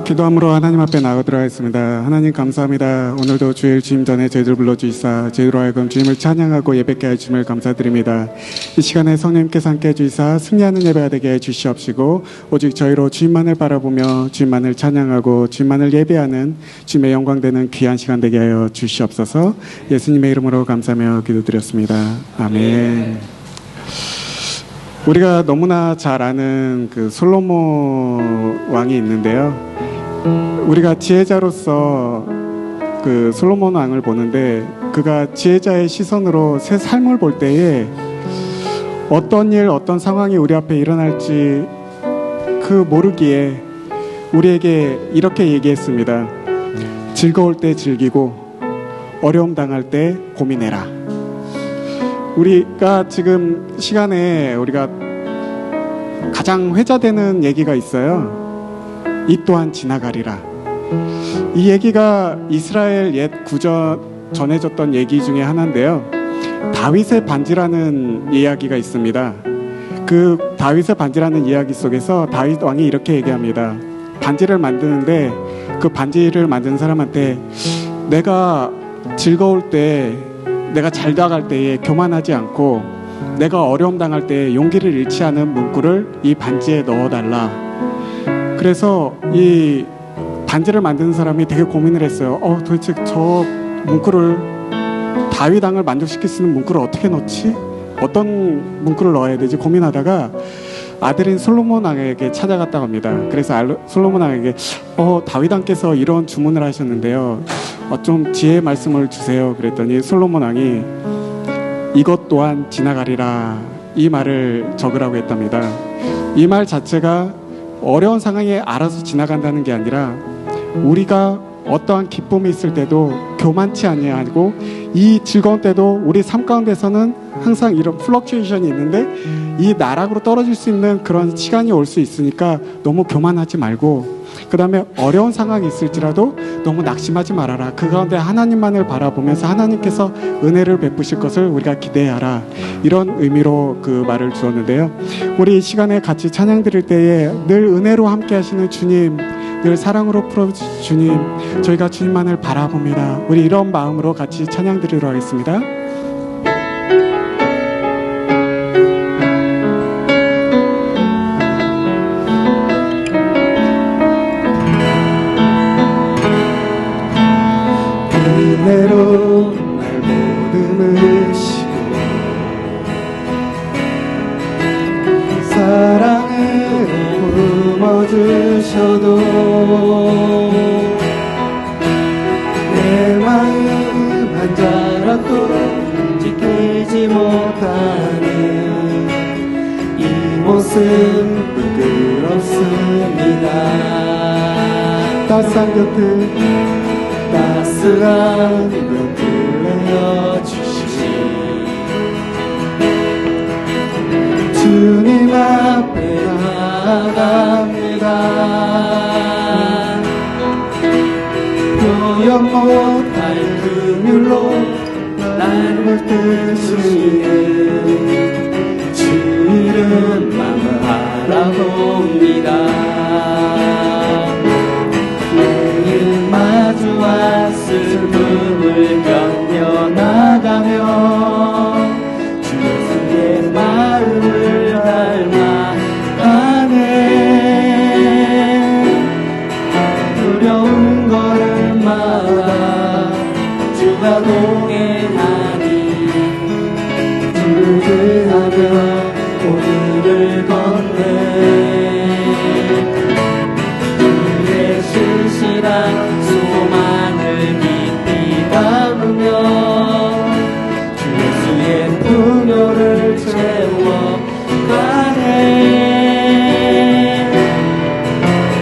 기도함으로 하나님 앞에 나가도록 하겠습니다. 하나님 감사합니다. 오늘도 주일 주임 전에 저희들 불러주시사 저희로 하여금 주님을 찬양하고 예배케 하심을 감사드립니다. 이 시간에 성령님께서 함께 해주시사 승리하는 예배가 되게 해주시옵시고 오직 저희로 주님만을 바라보며 주님만을 찬양하고 주님만을 예배하는 주님의 영광되는 귀한 시간 되게 하여 주시옵소서. 예수님의 이름으로 감사하며 기도드렸습니다. 아멘. 우리가 너무나 잘 아는 그 솔로몬 왕이 있는데요. 우리가 지혜자로서 그 솔로몬 왕을 보는데 그가 지혜자의 시선으로 새 삶을 볼 때에 어떤 일, 어떤 상황이 우리 앞에 일어날지 그 모르기에 우리에게 이렇게 얘기했습니다. 즐거울 때 즐기고 어려움 당할 때 고민해라. 우리가 지금 시간에 우리가 가장 회자되는 얘기가 있어요. 이 또한 지나가리라. 이 얘기가 이스라엘 옛 구전 전해졌던 얘기 중에 하나인데요. 다윗의 반지라는 이야기가 있습니다. 그 다윗의 반지라는 이야기 속에서 다윗 왕이 이렇게 얘기합니다. 반지를 만드는데 그 반지를 만드는 사람한테 내가 즐거울 때, 내가 잘 나갈 때에 교만하지 않고 내가 어려움 당할 때 용기를 잃지 않은 문구를 이 반지에 넣어달라. 그래서 이 반지를 만드는 사람이 되게 고민을 했어요. 도대체 저 문구를 다윗 왕을 만족시킬 수 있는 문구를 어떻게 넣지? 어떤 문구를 넣어야 되지? 고민하다가 아들인 솔로몬 왕에게 찾아갔다고 합니다. 그래서 솔로몬 왕에게 다윗 왕께서 이런 주문을 하셨는데요. 좀 지혜의 말씀을 주세요. 그랬더니 솔로몬 왕이 이것 또한 지나가리라 이 말을 적으라고 했답니다. 이 말 자체가 어려운 상황에 알아서 지나간다는 게 아니라 우리가 어떠한 기쁨이 있을 때도 교만치 아니하고 이 즐거운 때도 우리 삶 가운데서는 항상 이런 플럭추에이션이 있는데 이 나락으로 떨어질 수 있는 그런 시간이 올 수 있으니까 너무 교만하지 말고 그 다음에 어려운 상황이 있을지라도 너무 낙심하지 말아라. 그 가운데 하나님만을 바라보면서 하나님께서 은혜를 베푸실 것을 우리가 기대하라. 이런 의미로 그 말을 주었는데요. 우리 이 시간에 같이 찬양 드릴 때에 늘 은혜로 함께 하시는 주님, 늘 사랑으로 풀어주신 주님, 저희가 주님만을 바라봅니다. 우리 이런 마음으로 같이 찬양 드리도록 하겠습니다. 은혜로 날 보듬으시고 사랑으로 품어주셔도 내 마음 한 자락도 지키지 못하는 이 모습 부끄럽습니다. 따스한 곁을 따스한 곁을 내어주시니 주님 앞에 나아갑니다. 표현 못할 긍휼로 날 물드시는 주 이름만 바라봅니다. 매일 마주와 슬픔을 견뎌나가며 주 예수의 마음을 닮아가네. 두려운 걸음마다 주가 동행하니 즐거하며 오늘을 걷네. 주의 신실한 소망을 깊이 담으며 주 예수의 풍요를 채워가네.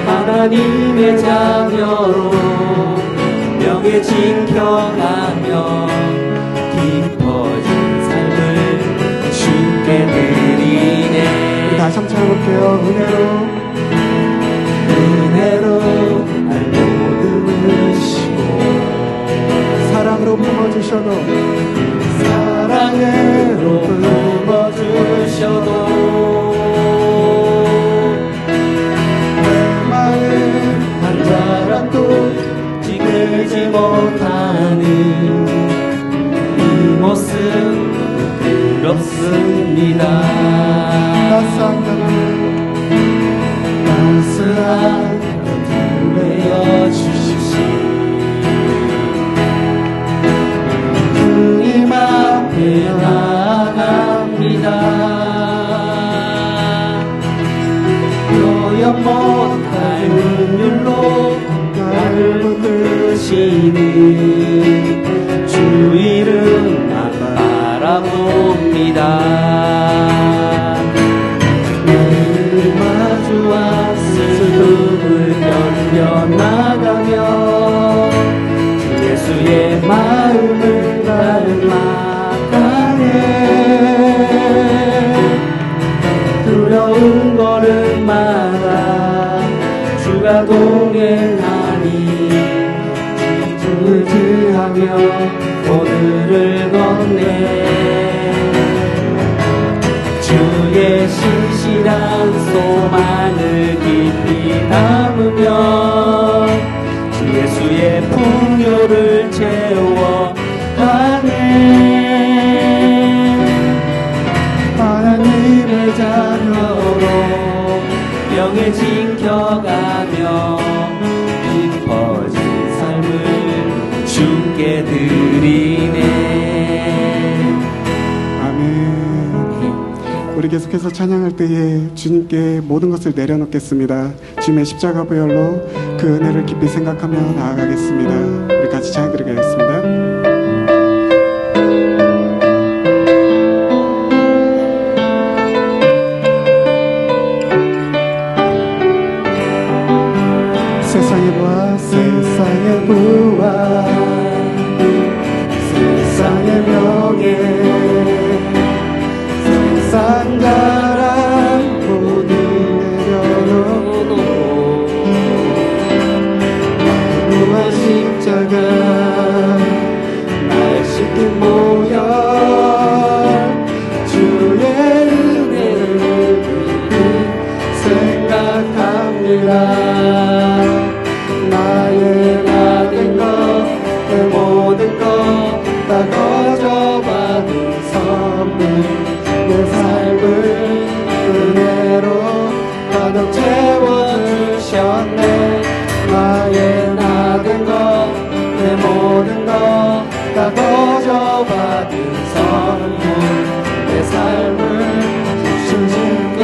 하나님의 자녀로 명예 지켜가며 깊어진 삶을 주께 드리네. 다시 한번 찾아볼게요. 은혜로 날 보듬으시고 사랑으로 품어주셔도 사랑으로 품어주셔도 내 마음 한 자 긍휼로 나를 붙드시니 주 이름만 바라봅니다. 늘 마주 왔을 틈을 견뎌나가며 예수의 마음을 닮아가네. 두려운 걸음마다 주가 동행하니 주를 의지하며 오늘을 걷네. 주의 신실한 소망을 깊이 담으며 주 예수의 풍요를 채워가네. 하나님의 자녀로 영에 지켜가며 깊어진 삶을 주께 드리네. 아멘. 우리 계속해서 찬양할 때에 주님께 모든 것을 내려놓겠습니다. 주님의 십자가 보혈로 그 은혜를 깊이 생각하며 나아가겠습니다. 우리 같이 찬양 드리겠습니다. 세상의 부와 세상의 명예 세상 자랑 모두 내려놓고 무한 십자가 날 씻긴 모여 주의 은혜를 깊이 생각합니다. 나의 나된 것, 내 모든 것 다 거저받은 선물, 내 삶을 은혜로 가득 채워주셨네. 나의 나된 것, 내 모든 것 다 거저받은 선물, 내 삶을 주님께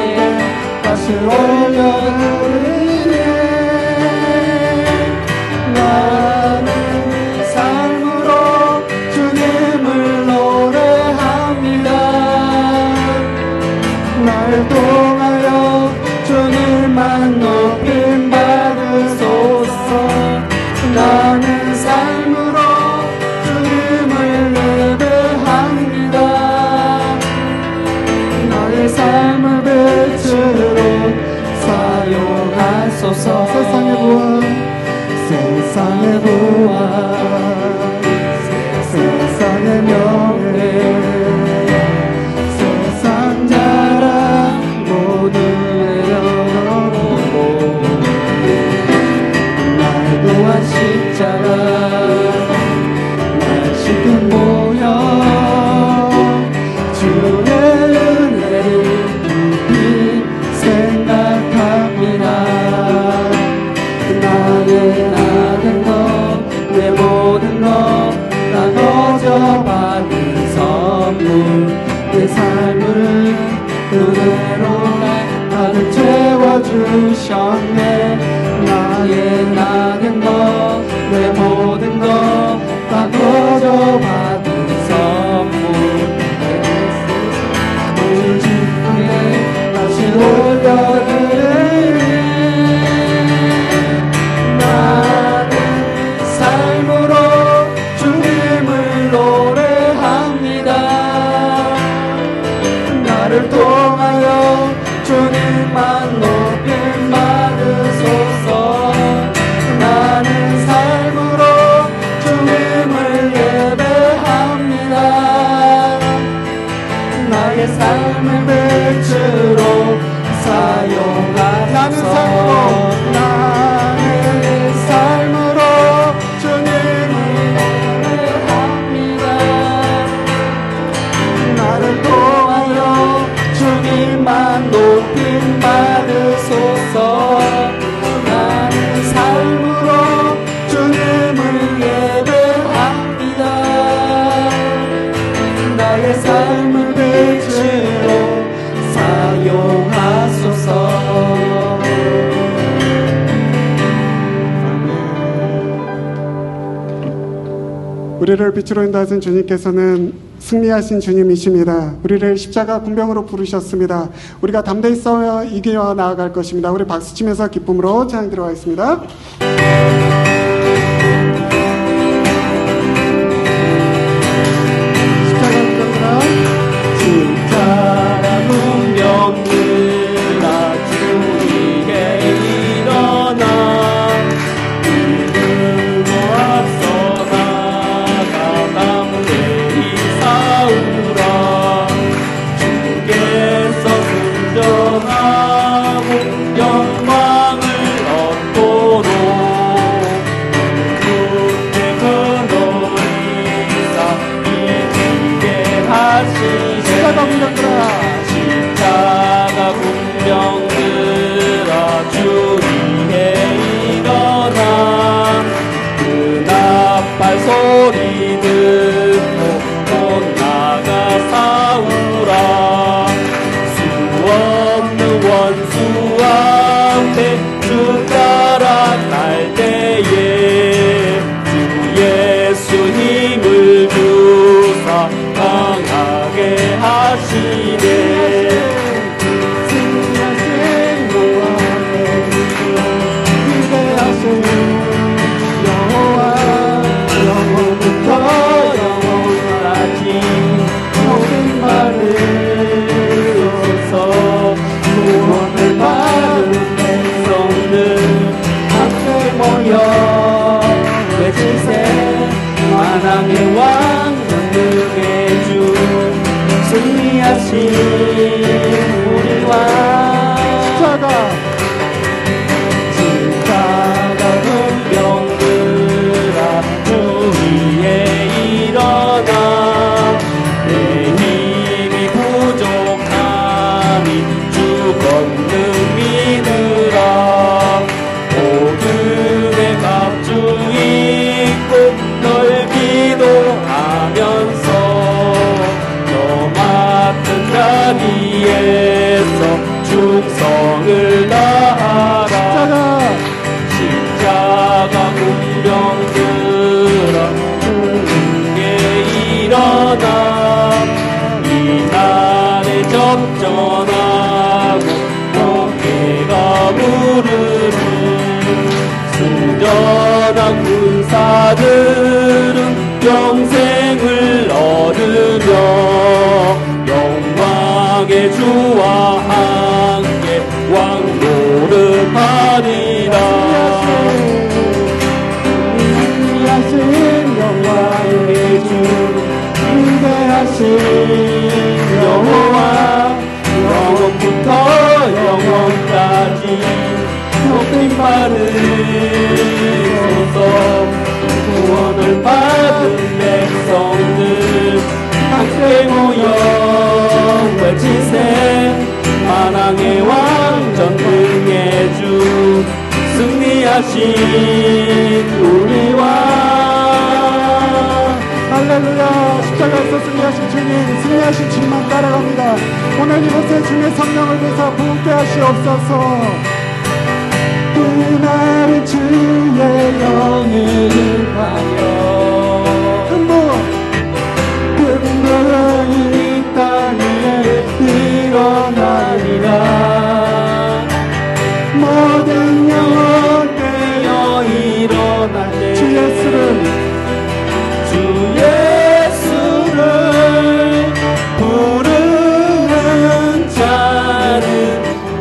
다시 올려드리네. 나는 삶으로 주님을 노래합니다. 날 통하여 주님만 높임 받으소서. 나는 삶으로 주님을 예배합니다. 나의 삶을 빛으로 사용하소서. 세상의 부와 세상의 명예 세상 자랑 모두 내려놓고 날 구한 십자가 날 씻긴 모여 주의 은혜를 깊이 생각합니다. 나의 나된 것, 내 모든 것 다 거저받은 선물, 내 삶을 은혜로 가득 채워주셨네. 나의 나된 것, 내 모든 우리를 빛으로 인도하신 주님께서는 승리하신 주님이십니다. 우리를 십자가 군병으로 부르셨습니다. 우리가 담대히 싸워 이겨 나아갈 것입니다. 우리 박수치면서 기쁨으로 찬양 들어가겠습니다. 십자가 군병들아 주에게 일어나 믿음으로 앞서 나가 담대히 싸우라 주께서 순전하고 영광을 얻도록 군대 근원이사 이기게 하시네. 십자가 군병들아 십자가 군병들아 주 위에 일어나 그 나팔 소리 듣고 곧 나가 싸우라 수 없는 원수 앞에 숟가락 날 때에 주 예수 힘을 주사 강하게 하시네. 승리하신 여호와의 위대하신 여호와 영원부터 영원까지 모든 말을 쏘서 구원을 받은 백성들 함께 모여 외치세 만왕의 왕 전능의 주 승리하신 우리 왕 십자가 군병들아 주 위에 일어나 내 힘이 부족하니 주 권능 믿으라 복음의 갑주 입고 널 기도하면서 너 맡은 자리에서 충성을 다하라 십자가 군병들아 주께 일어나 이 날에 접전하고 어깨가 무르르 순전한 군사들은 영생을 얻으며 영광의 주와 함께 왕노릇하리라. 승리하신 여호와의 주 위대하신 여호와 영원부터 영원까지 높임 받으소서 구원을 받은 백성들 함께 모여 외치세 만왕의 왕 전능의 주 승리하신 우리 왕 할렐루야. 십자가에서 승리하신 주님, 승리하신 주님만 따라갑니다. 오늘 이곳에 주님의 성령을 부사 부게 하시옵소서. 그날은 주의 영을 하여 금붕이 땅 위에 일어나리라 모든 영혼 깨어 일어날 때 주 예수를 주 예수를 부르는 자는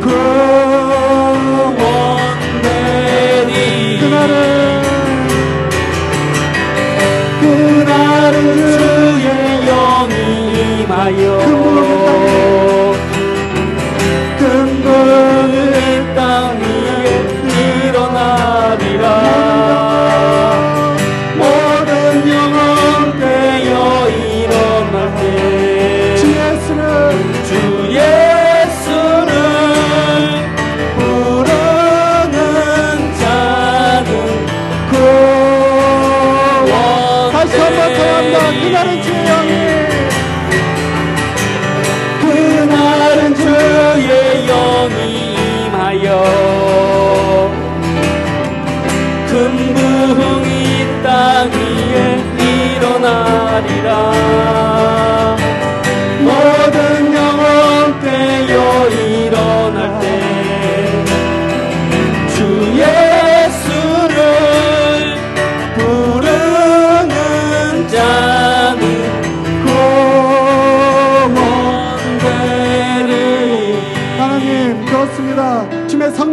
구원되리 그날은 주의 영이 임하여 금붕을 땅 위에 일어나리라 모든 영혼 깨어 일어날 때 주 예수를 부르는 자는 구원되리 다시 한번 찬양합니다. 그날은 주의 영이 그날은 주의 영이 임하여 금붕이 땅 위에 일어나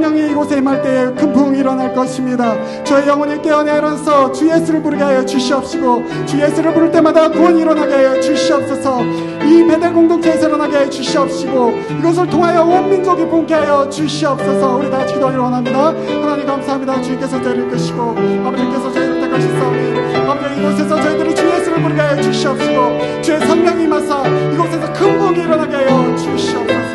성령이 이곳에 임할 때에 큰 부흥이 일어날 것입니다. 저의 영혼이 깨어나 일어나서 주 예수를 부르게 하여 주시옵시고, 주 예수를 부를 때마다 구원이 일어나게 하여 주시옵소서. 이 베델 공동체에서 일어나게 하여 주시옵시고, 이것을 통하여 온 민족이 부흥케 하여 주시옵소서. 우리 다 같이 기도하기를 원합니다. 하나님 감사합니다. 주님께서 저희를 이끄시고 아버지께서 저희를 택하셨사오니 아버지, 이곳에서 저희들이 주 예수를 부르게 하여 주시옵시고, 주의 성령이 임하사 이곳에서 큰 부흥이 일어나게 하여 주시옵소서.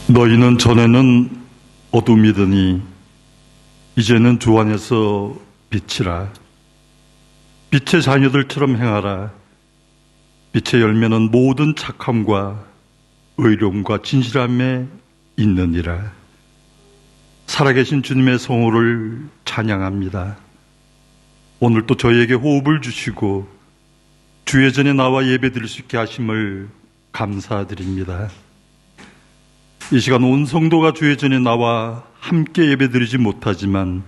너희는 전에는 어둠이더니 이제는 주 안에서 빛이라. 빛의 자녀들처럼 행하라. 빛의 열매는 모든 착함과 의로움과 진실함에 있느니라. 살아계신 주님의 성호를 찬양합니다. 오늘 또 저희에게 호흡을 주시고 주의 전에 나와 예배드릴 수 있게 하심을 감사드립니다. 이 시간 온 성도가 주의 전에 나와 함께 예배드리지 못하지만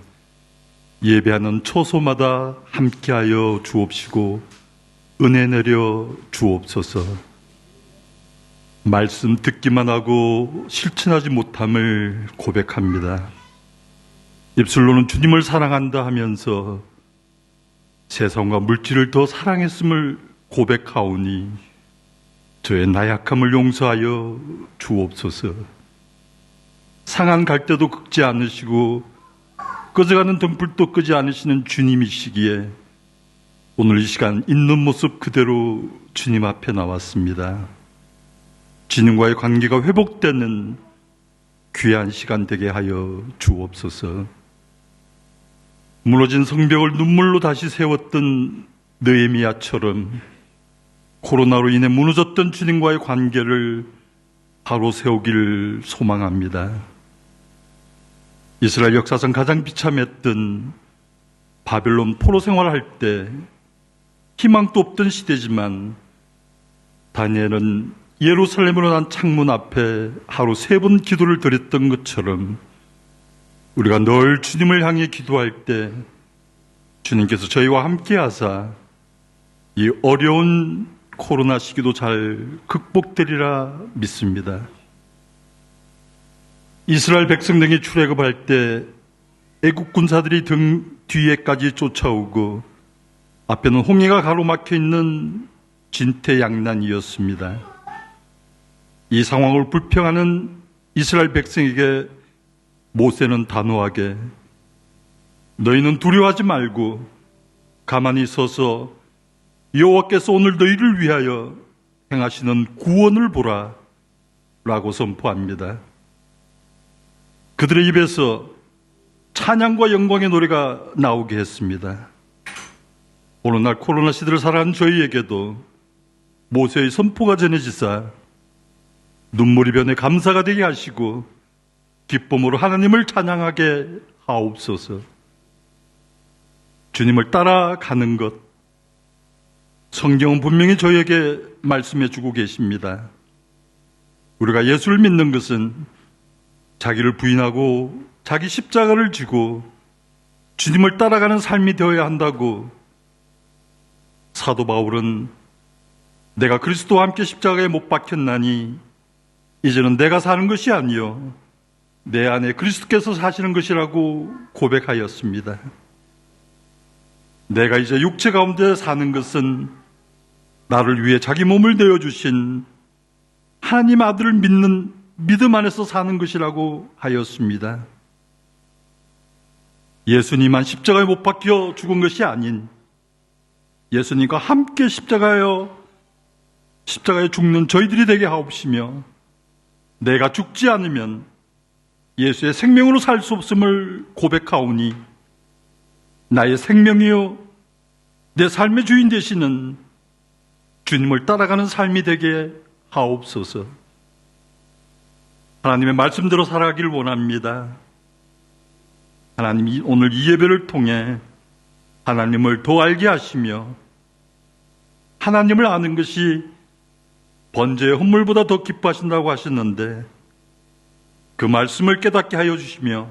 예배하는 초소마다 함께하여 주옵시고 은혜 내려 주옵소서. 말씀 듣기만 하고 실천하지 못함을 고백합니다. 입술로는 주님을 사랑한다 하면서 세상과 물질을 더 사랑했음을 고백하오니 저의 나약함을 용서하여 주옵소서. 상한 갈대도 긁지 않으시고 꺼져가는 등불도 끄지 않으시는 주님이시기에 오늘 이 시간 있는 모습 그대로 주님 앞에 나왔습니다. 주님과의 관계가 회복되는 귀한 시간 되게 하여 주옵소서. 무너진 성벽을 눈물로 다시 세웠던 느헤미야처럼 코로나로 인해 무너졌던 주님과의 관계를 바로 세우길 소망합니다. 이스라엘 역사상 가장 비참했던 바벨론 포로 생활할 때 희망도 없던 시대지만 다니엘은 예루살렘으로 난 창문 앞에 하루 3번 기도를 드렸던 것처럼 우리가 늘 주님을 향해 기도할 때 주님께서 저희와 함께 하사 이 어려운 코로나 시기도 잘 극복되리라 믿습니다. 이스라엘 백성들이 출애굽할 때 애국 군사들이 등 뒤에까지 쫓아오고 앞에는 홍해가 가로막혀 있는 진퇴양난이었습니다. 이 상황을 불평하는 이스라엘 백성에게 모세는 단호하게 너희는 두려워하지 말고 가만히 서서 여호와께서 오늘 너희를 위하여 행하시는 구원을 보라 라고 선포합니다. 그들의 입에서 찬양과 영광의 노래가 나오게 했습니다. 오늘날 코로나 시대를 살아가는 저희에게도 모세의 선포가 전해지사 눈물이 변해 감사가 되게 하시고 기쁨으로 하나님을 찬양하게 하옵소서. 주님을 따라가는 것, 성경은 분명히 저희에게 말씀해 주고 계십니다. 우리가 예수를 믿는 것은 자기를 부인하고 자기 십자가를 지고 주님을 따라가는 삶이 되어야 한다고 사도 바울은 내가 그리스도와 함께 십자가에 못 박혔나니 이제는 내가 사는 것이 아니요 내 안에 그리스도께서 사시는 것이라고 고백하였습니다. 내가 이제 육체 가운데 사는 것은 나를 위해 자기 몸을 내어주신 하나님 아들을 믿는 믿음 안에서 사는 것이라고 하였습니다. 예수님만 십자가에 못 박혀 죽은 것이 아닌 예수님과 함께 십자가에 죽는 저희들이 되게 하옵시며 내가 죽지 않으면 예수의 생명으로 살 수 없음을 고백하오니 나의 생명이요 내 삶의 주인 되시는 주님을 따라가는 삶이 되게 하옵소서. 하나님의 말씀대로 살아가길 원합니다. 하나님이 오늘 이 예배를 통해 하나님을 더 알게 하시며 하나님을 아는 것이 번제의 헌물보다 더 기뻐하신다고 하셨는데 그 말씀을 깨닫게 하여 주시며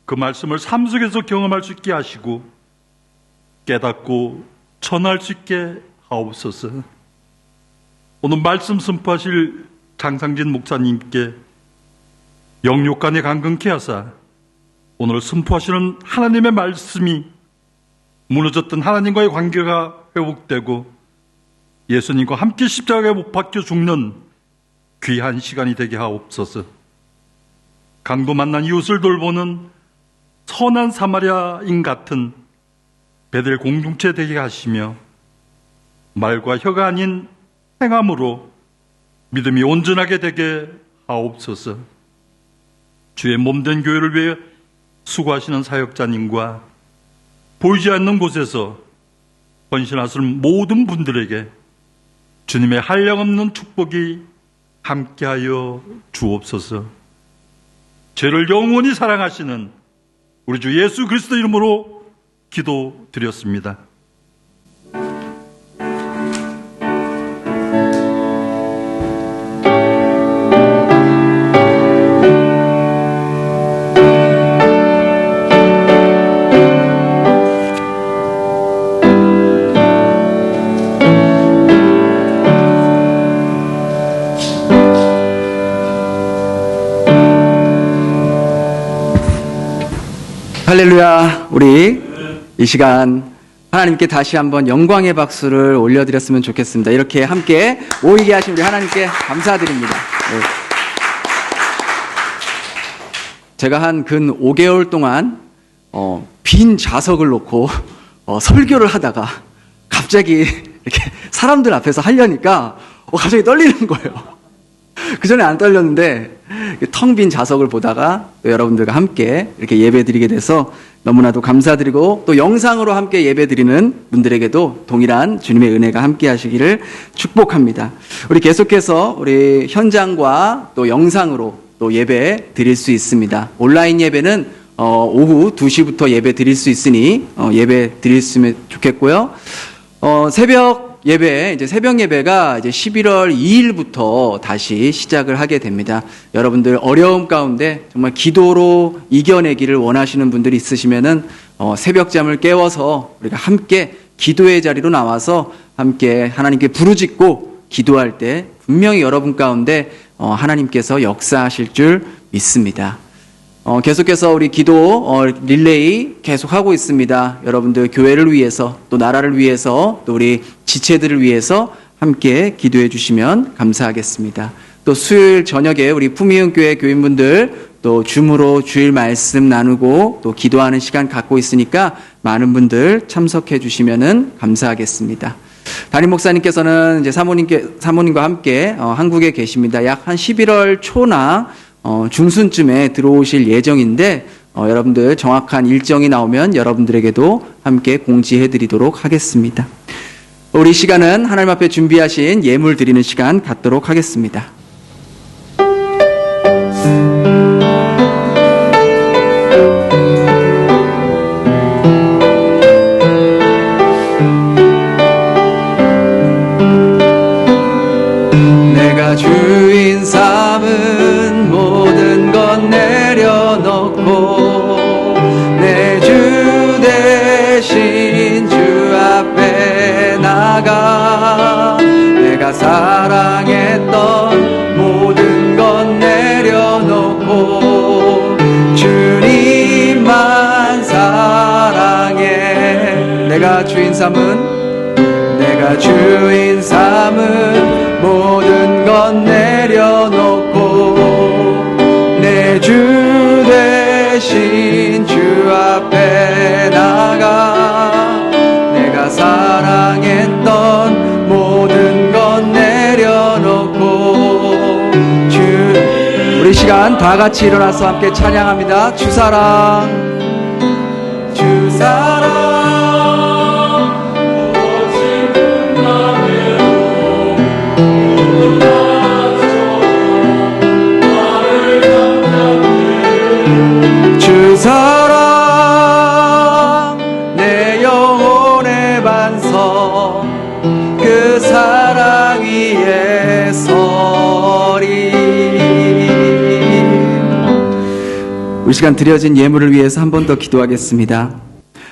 그 말씀을 삶 속에서 경험할 수 있게 하시고 깨닫고 전할 수 있게 하옵소서. 오늘 말씀 선포하실 장상진 목사님께 영육간에 강건케 하사 오늘 선포하시는 하나님의 말씀이 무너졌던 하나님과의 관계가 회복되고 예수님과 함께 십자가에 못 박혀 죽는 귀한 시간이 되게 하옵소서. 강도 만난 이웃을 돌보는 선한 사마리아인 같은 베델 공동체 되게 하시며 말과 혀가 아닌 행함으로 믿음이 온전하게 되게 하옵소서. 주의 몸된 교회를 위해 수고하시는 사역자님과 보이지 않는 곳에서 헌신하시는 모든 분들에게 주님의 한량없는 축복이 함께하여 주옵소서. 죄를 영원히 사랑하시는 우리 주 예수 그리스도 이름으로 기도드렸습니다. 할렐루야. 우리 이 시간 하나님께 다시 한번 영광의 박수를 올려드렸으면 좋겠습니다. 이렇게 함께 모이게 하신 우리 하나님께 감사드립니다. 네. 제가 한 근 5개월 동안 빈 좌석을 놓고 설교를 하다가 갑자기 이렇게 사람들 앞에서 하려니까 갑자기 떨리는 거예요. 그 전에 안 떨렸는데 텅 빈 좌석을 보다가 또 여러분들과 함께 이렇게 예배드리게 돼서 너무나도 감사드리고 또 영상으로 함께 예배드리는 분들에게도 동일한 주님의 은혜가 함께 하시기를 축복합니다. 우리 계속해서 우리 현장과 또 영상으로 또 예배 드릴 수 있습니다. 온라인 예배는 오후 2시부터 예배 드릴 수 있으니 예배 드렸으면 좋겠고요. 새벽 예배가 이제 11월 2일부터 다시 시작을 하게 됩니다. 여러분들 어려움 가운데 정말 기도로 이겨내기를 원하시는 분들이 있으시면은 새벽잠을 깨워서 우리가 함께 기도의 자리로 나와서 함께 하나님께 부르짖고 기도할 때 분명히 여러분 가운데 하나님께서 역사하실 줄 믿습니다. 계속해서 우리 기도 릴레이 계속하고 있습니다. 여러분들 교회를 위해서 또 나라를 위해서 또 우리 지체들을 위해서 함께 기도해 주시면 감사하겠습니다. 또 수요일 저녁에 우리 품위은교회 교인분들 또 줌으로 주일 말씀 나누고 또 기도하는 시간 갖고 있으니까 많은 분들 참석해 주시면 감사하겠습니다. 담임 목사님께서는 이제 사모님과 함께 한국에 계십니다. 약 한 11월 초나 중순쯤에 들어오실 예정인데 여러분들 정확한 일정이 나오면 여러분들에게도 함께 공지해 드리도록 하겠습니다. 우리 시간은 하나님 앞에 준비하신 예물 드리는 시간 갖도록 하겠습니다. 내가 주인 삼은 모든 것 내려놓고 내 주 대신 주 앞에 나가 내가 사랑했던 모든 것 내려놓고 주님만 사랑해. 내가 주인 삼은 모든 것 내려놓고 내 주 대신 주 앞에 나가 내가 사랑했던 모든 것 내려놓고 우리 시간 다 같이 일어나서 함께 찬양합니다. 주 사랑 주 사랑 내 영혼 우리 시간 드려진 예물을 위해서 한 번 더 기도하겠습니다.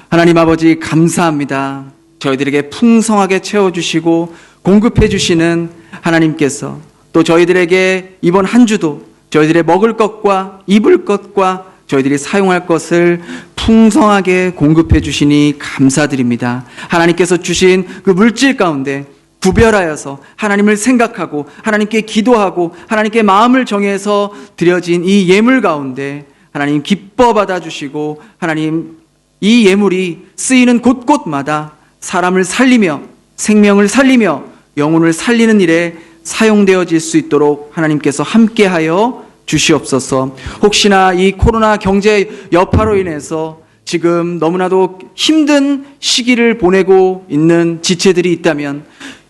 하나님 아버지 감사합니다. 저희들에게 풍성하게 채워주시고 공급해 주시는 하나님께서 또 저희들에게 이번 한 주도 저희들의 먹을 것과 입을 것과 저희들이 사용할 것을 풍성하게 공급해 주시니 감사드립니다. 하나님께서 주신 그 물질 가운데 구별하여서 하나님을 생각하고 하나님께 기도하고 하나님께 마음을 정해서 드려진 이 예물 가운데 하나님 기뻐 받아주시고 하나님 이 예물이 쓰이는 곳곳마다 사람을 살리며 생명을 살리며 영혼을 살리는 일에 사용되어질 수 있도록 하나님께서 함께하여 주시옵소서. 혹시나 이 코로나 경제 여파로 인해서 지금 너무나도 힘든 시기를 보내고 있는 지체들이 있다면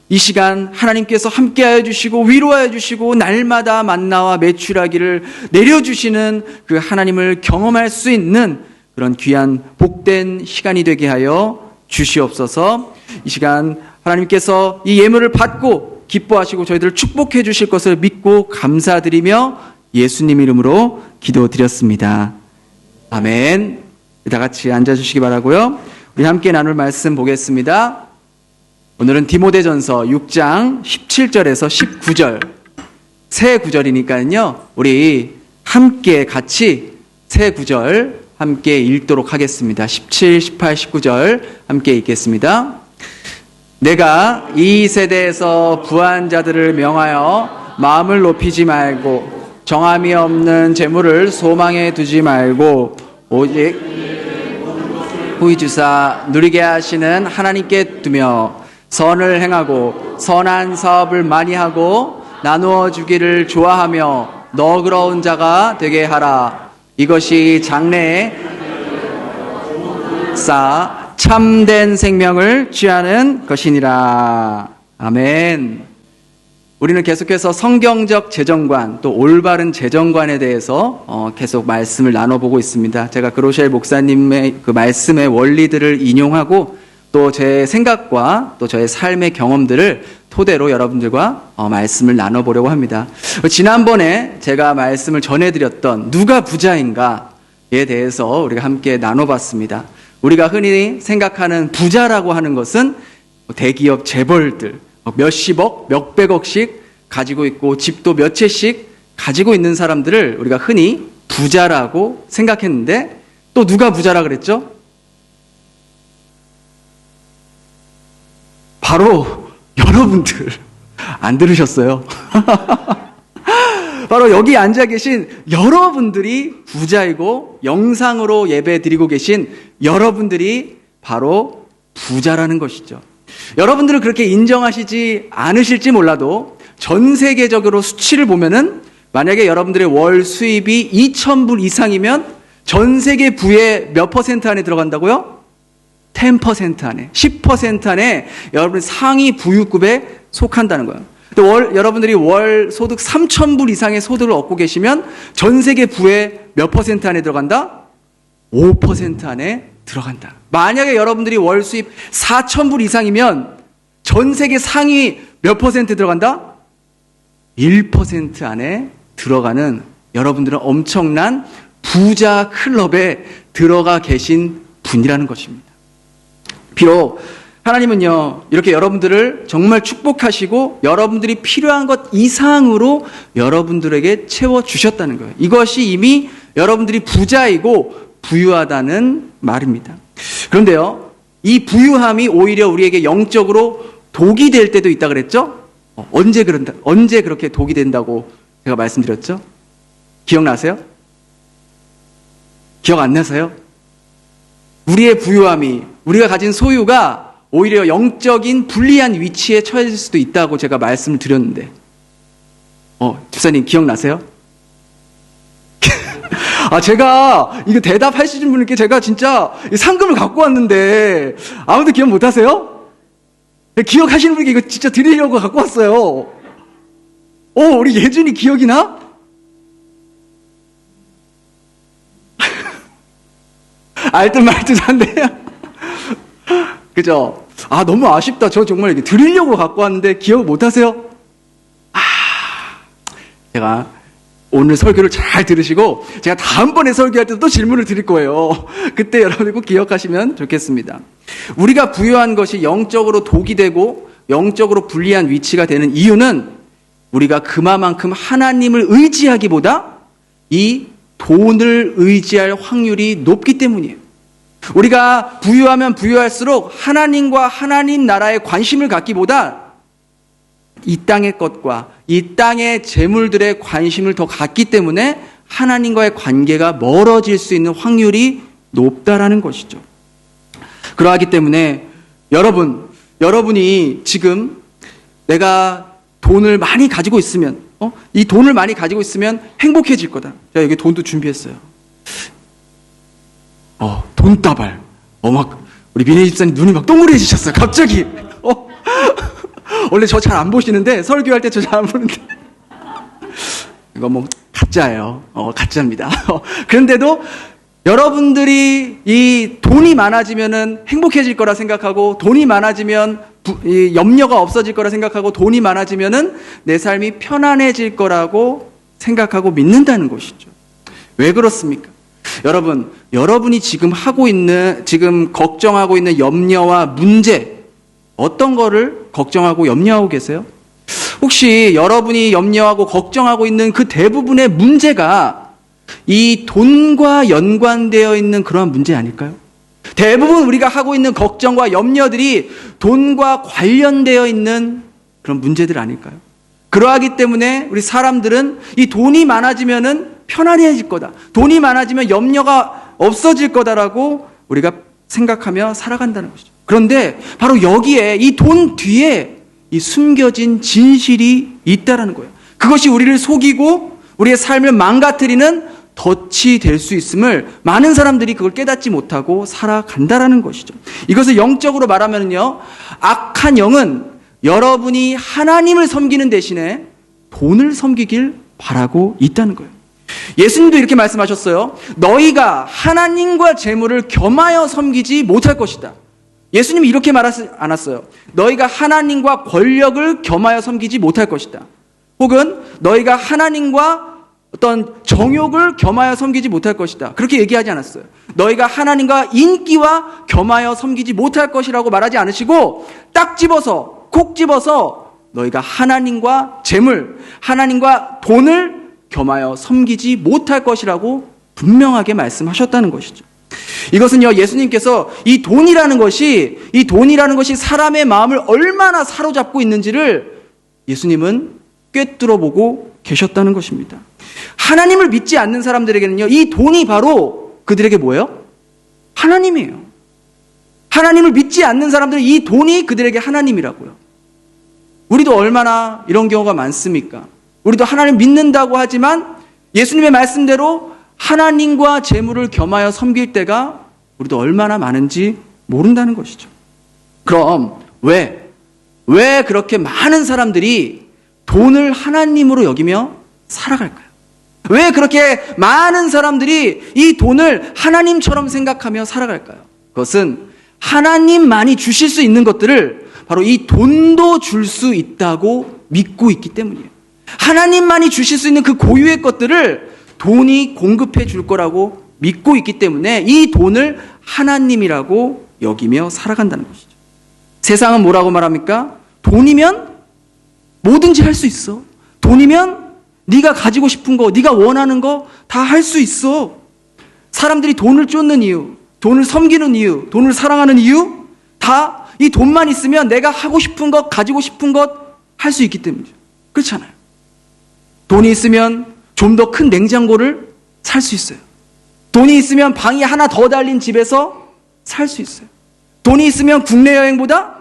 이 시간 하나님께서 함께하여 주시고 위로하여 주시고 날마다 만나와 매출하기를 내려주시는 그 하나님을 경험할 수 있는 그런 귀한 복된 시간이 되게 하여 주시옵소서. 이 시간 하나님께서 이 예물을 받고 기뻐하시고 저희들을 축복해 주실 것을 믿고 감사드리며 예수님 이름으로 기도드렸습니다. 아멘. 다 같이 앉아주시기 바라고요. 우리 함께 나눌 말씀 보겠습니다. 오늘은 디모데전서 6장 17절에서 19절 새 구절이니까요. 우리 함께 같이 새 구절 함께 읽도록 하겠습니다. 17, 18, 19절 함께 읽겠습니다. 내가 이 세대에서 부한 자들을 명하여 마음을 높이지 말고 정함이 없는 재물을 소망에 두지 말고 오직 후히 주사 누리게 하시는 하나님께 두며 선을 행하고 선한 사업을 많이 하고 나누어 주기를 좋아하며 너그러운 자가 되게 하라. 이것이 장래에 쌓아 참된 생명을 취하는 것이니라. 아멘. 우리는 계속해서 성경적 재정관 또 올바른 재정관에 대해서 계속 말씀을 나눠보고 있습니다. 제가 그로셸 목사님의 그 말씀의 원리들을 인용하고 또 제 생각과 또 저의 삶의 경험들을 토대로 여러분들과 말씀을 나눠보려고 합니다. 지난번에 제가 말씀을 전해드렸던 누가 부자인가에 대해서 우리가 함께 나눠봤습니다. 우리가 흔히 생각하는 부자라고 하는 것은 대기업 재벌들 몇십억, 몇백억씩 가지고 있고 집도 몇 채씩 가지고 있는 사람들을 우리가 흔히 부자라고 생각했는데 또 누가 부자라 그랬죠? 바로 여러분들. 안 들으셨어요? 바로 여기 앉아 계신 여러분들이 부자이고 영상으로 예배 드리고 계신 여러분들이 바로 부자라는 것이죠. 여러분들은 그렇게 인정하시지 않으실지 몰라도 전 세계적으로 수치를 보면은 만약에 여러분들의 월 수입이 2,000불 이상이면 전 세계 부의 몇 퍼센트 안에 들어간다고요? 10% 안에, 10% 안에 여러분 상위 부유급에 속한다는 거예요. 또 여러분들이 월 소득 3,000불 이상의 소득을 얻고 계시면 전 세계 부의 몇 퍼센트 안에 들어간다? 5% 안에 들어간다. 만약에 여러분들이 월 수입 4,000불 이상이면 전 세계 상위 몇 퍼센트 들어간다? 1% 안에 들어가는 여러분들은 엄청난 부자 클럽에 들어가 계신 분이라는 것입니다. 비록 하나님은요, 이렇게 여러분들을 정말 축복하시고 여러분들이 필요한 것 이상으로 여러분들에게 채워주셨다는 거예요. 이것이 이미 여러분들이 부자이고 부유하다는 말입니다. 그런데요, 이 부유함이 오히려 우리에게 영적으로 독이 될 때도 있다 그랬죠? 언제 그렇게 독이 된다고 제가 말씀드렸죠? 기억나세요? 기억 안 나세요? 우리의 부유함이, 우리가 가진 소유가 오히려 영적인 불리한 위치에 처해질 수도 있다고 제가 말씀을 드렸는데, 집사님 기억나세요? 제가 이거 대답하시는 분께 제가 진짜 상금을 갖고 왔는데 아무도 기억 못 하세요? 기억하시는 분께 이거 진짜 드리려고 갖고 왔어요. 우리 예준이 기억이 나? 알듯 말듯 한데요. 그죠? 너무 아쉽다. 저 정말 이게 드리려고 갖고 왔는데 기억 못 하세요? 제가 오늘 설교를 잘 들으시고 제가 다음번에 설교할 때도 또 질문을 드릴 거예요. 그때 여러분이 꼭 기억하시면 좋겠습니다. 우리가 부여한 것이 영적으로 독이 되고 영적으로 불리한 위치가 되는 이유는 우리가 그만큼 하나님을 의지하기보다 이 돈을 의지할 확률이 높기 때문이에요. 우리가 부유하면 부유할수록 하나님과 하나님 나라에 관심을 갖기보다 이 땅의 것과 이 땅의 재물들의 관심을 더 갖기 때문에 하나님과의 관계가 멀어질 수 있는 확률이 높다라는 것이죠. 그러하기 때문에 여러분이 지금 내가 돈을 많이 가지고 있으면 이 돈을 많이 가지고 있으면 행복해질 거다. 제가 여기 돈도 준비했어요. 돈다발. 막 우리 민혜 집사님 눈이 막 동그래지셨어요. 갑자기. 원래 저 잘 안 보시는데 설교할 때 저 잘 안 보는데 이거 뭐 가짜예요. 가짜입니다. 그런데도 여러분들이 이 돈이 많아지면은 행복해질 거라 생각하고 돈이 많아지면 이 염려가 없어질 거라 생각하고 돈이 많아지면은 내 삶이 편안해질 거라고 생각하고 믿는다는 것이죠. 왜 그렇습니까? 여러분이 지금 걱정하고 있는 염려와 문제, 어떤 거를 걱정하고 염려하고 계세요? 혹시 여러분이 염려하고 걱정하고 있는 그 대부분의 문제가 이 돈과 연관되어 있는 그러한 문제 아닐까요? 대부분 우리가 하고 있는 걱정과 염려들이 돈과 관련되어 있는 그런 문제들 아닐까요? 그러하기 때문에 우리 사람들은 이 돈이 많아지면은 편안해질 거다. 돈이 많아지면 염려가 없어질 거다라고 우리가 생각하며 살아간다는 것이죠. 그런데 바로 여기에 이 돈 뒤에 이 숨겨진 진실이 있다라는 거예요. 그것이 우리를 속이고 우리의 삶을 망가뜨리는 덫이 될 수 있음을 많은 사람들이 그걸 깨닫지 못하고 살아간다라는 것이죠. 이것을 영적으로 말하면요, 악한 영은 여러분이 하나님을 섬기는 대신에 돈을 섬기길 바라고 있다는 거예요. 예수님도 이렇게 말씀하셨어요. 너희가 하나님과 재물을 겸하여 섬기지 못할 것이다. 예수님이 이렇게 말하지 않았어요. 너희가 하나님과 권력을 겸하여 섬기지 못할 것이다. 혹은 너희가 하나님과 어떤 정욕을 겸하여 섬기지 못할 것이다. 그렇게 얘기하지 않았어요. 너희가 하나님과 인기와 겸하여 섬기지 못할 것이라고 말하지 않으시고 콕 집어서 너희가 하나님과 재물, 하나님과 돈을 겸하여 섬기지 못할 것이라고 분명하게 말씀하셨다는 것이죠. 이것은요, 예수님께서 이 돈이라는 것이 사람의 마음을 얼마나 사로잡고 있는지를 예수님은 꿰뚫어 보고 계셨다는 것입니다. 하나님을 믿지 않는 사람들에게는요, 이 돈이 바로 그들에게 뭐예요? 하나님이에요. 하나님을 믿지 않는 사람들은 이 돈이 그들에게 하나님이라고요. 우리도 얼마나 이런 경우가 많습니까? 우리도 하나님 믿는다고 하지만 예수님의 말씀대로 하나님과 재물을 겸하여 섬길 때가 우리도 얼마나 많은지 모른다는 것이죠. 그럼 왜 그렇게 많은 사람들이 돈을 하나님으로 여기며 살아갈까요? 왜 그렇게 많은 사람들이 이 돈을 하나님처럼 생각하며 살아갈까요? 그것은 하나님만이 주실 수 있는 것들을 바로 이 돈도 줄 수 있다고 믿고 있기 때문이에요. 하나님만이 주실 수 있는 그 고유의 것들을 돈이 공급해 줄 거라고 믿고 있기 때문에 이 돈을 하나님이라고 여기며 살아간다는 것이죠. 세상은 뭐라고 말합니까? 돈이면 뭐든지 할 수 있어. 돈이면 네가 가지고 싶은 거, 네가 원하는 거 다 할 수 있어. 사람들이 돈을 쫓는 이유, 돈을 섬기는 이유, 돈을 사랑하는 이유 다 이 돈만 있으면 내가 하고 싶은 것, 가지고 싶은 것 할 수 있기 때문이죠. 그렇잖아요. 돈이 있으면 좀 더 큰 냉장고를 살 수 있어요. 돈이 있으면 방이 하나 더 달린 집에서 살 수 있어요. 돈이 있으면 국내 여행보다